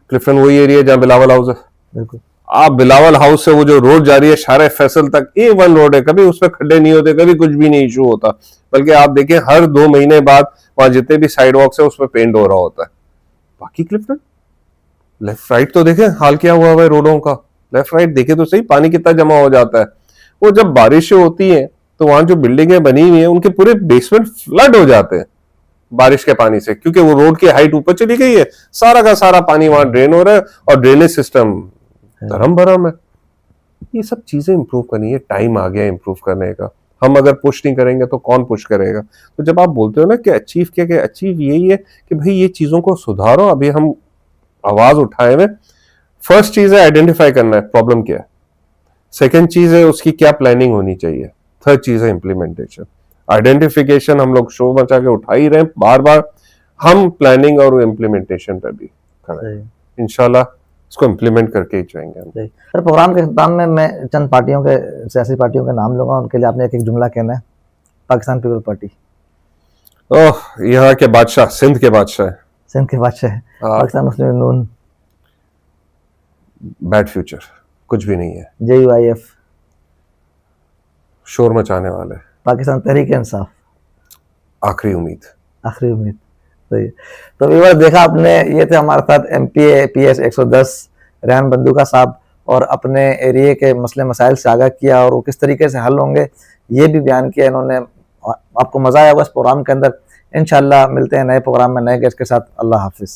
क्लिफ्टन वही एरिया जहाँ बिलावल हाउस है, बिल्कुल। आप बिलावल हाउस से वो जो रोड जा रही है शारे फैसल तक, A1 रोड है, कभी उसमें खड्डे नहीं होते, कभी कुछ भी नहीं इशू होता, बल्कि आप देखिए हर 2 महीने बाद वहां जितने भी साइड वॉक्स है उसमें पेंट हो रहा होता है। बाकी क्लिफ्टन लेफ्ट राइट तो देखें हाल क्या हुआ है रोडों का, लेफ्ट राइट देखे तो सही पानी कितना जमा हो जाता है। वो जब बारिशें होती हैं तो वहां जो बिल्डिंगें बनी हुई हैं उनके पूरे बेसमेंट फ्लड हो जाते हैं बारिश के पानी से, क्योंकि वो रोड की हाइट ऊपर चली गई है, सारा का सारा पानी वहां ड्रेन हो रहा है और ड्रेनेज सिस्टम धर्म भरम है। ये सब चीजें इंप्रूव करनी है, टाइम आ गया इंप्रूव करने का। हम अगर पुश नहीं करेंगे तो कौन पुश करेगा। तो जब आप बोलते हो ना कि अचीव क्या, कि अचीव यही है कि भाई ये चीजों को सुधारो। अभी हम आवाज उठाए में फर्स्ट चीज है आइडेंटिफाई करना है प्रॉब्लम क्या है, सेकेंड चीज है उसकी क्या प्लानिंग होनी चाहिए, थर्ड चीज है इम्प्लीमेंटेशन। आइडेंटिफिकेशन हम लोग शो मचा के उठा ही रहे बार बार, हम प्लानिंग और इम्प्लीमेंटेशन पे भी खड़े हैं। इंशाल्लाह इसको इम्प्लीमेंट करके ही जाएंगे हम। सर, प्रोग्राम के अख्ताम में मैं चंद पार्टियों के, सियासी पार्टियों के नाम लूंगा, उनके लिए आपने एक एक जुमला कहना है। पाकिस्तान पीपल पार्टी, ओह यहाँ के बादशाह, सिंध के बादशाह, सिंध के बादशाह, पाकिस्तान मुस्लिम लीग नून, बैड फ्यूचर, कुछ भी नहीं है, JUIF, शोर मचाने वाले, पाकिस्तान तहरीक इंसाफ, आखिरी उम्मीद, आखिरी उम्मीद। सही। तो व्यूअर देखा आपने, ये थे हमारे साथ MPAPS 110 रेहान बंदूका साहब, और अपने एरिया के मसले मसाइल से आगाह किया और वो किस तरीके से हल होंगे ये भी बयान किया इन्होंने। आपको मजा आया होगा इस प्रोग्राम के अंदर। इंशाल्लाह मिलते हैं नए प्रोग्राम में नए गेस्ट के साथ। अल्लाह हाफिज।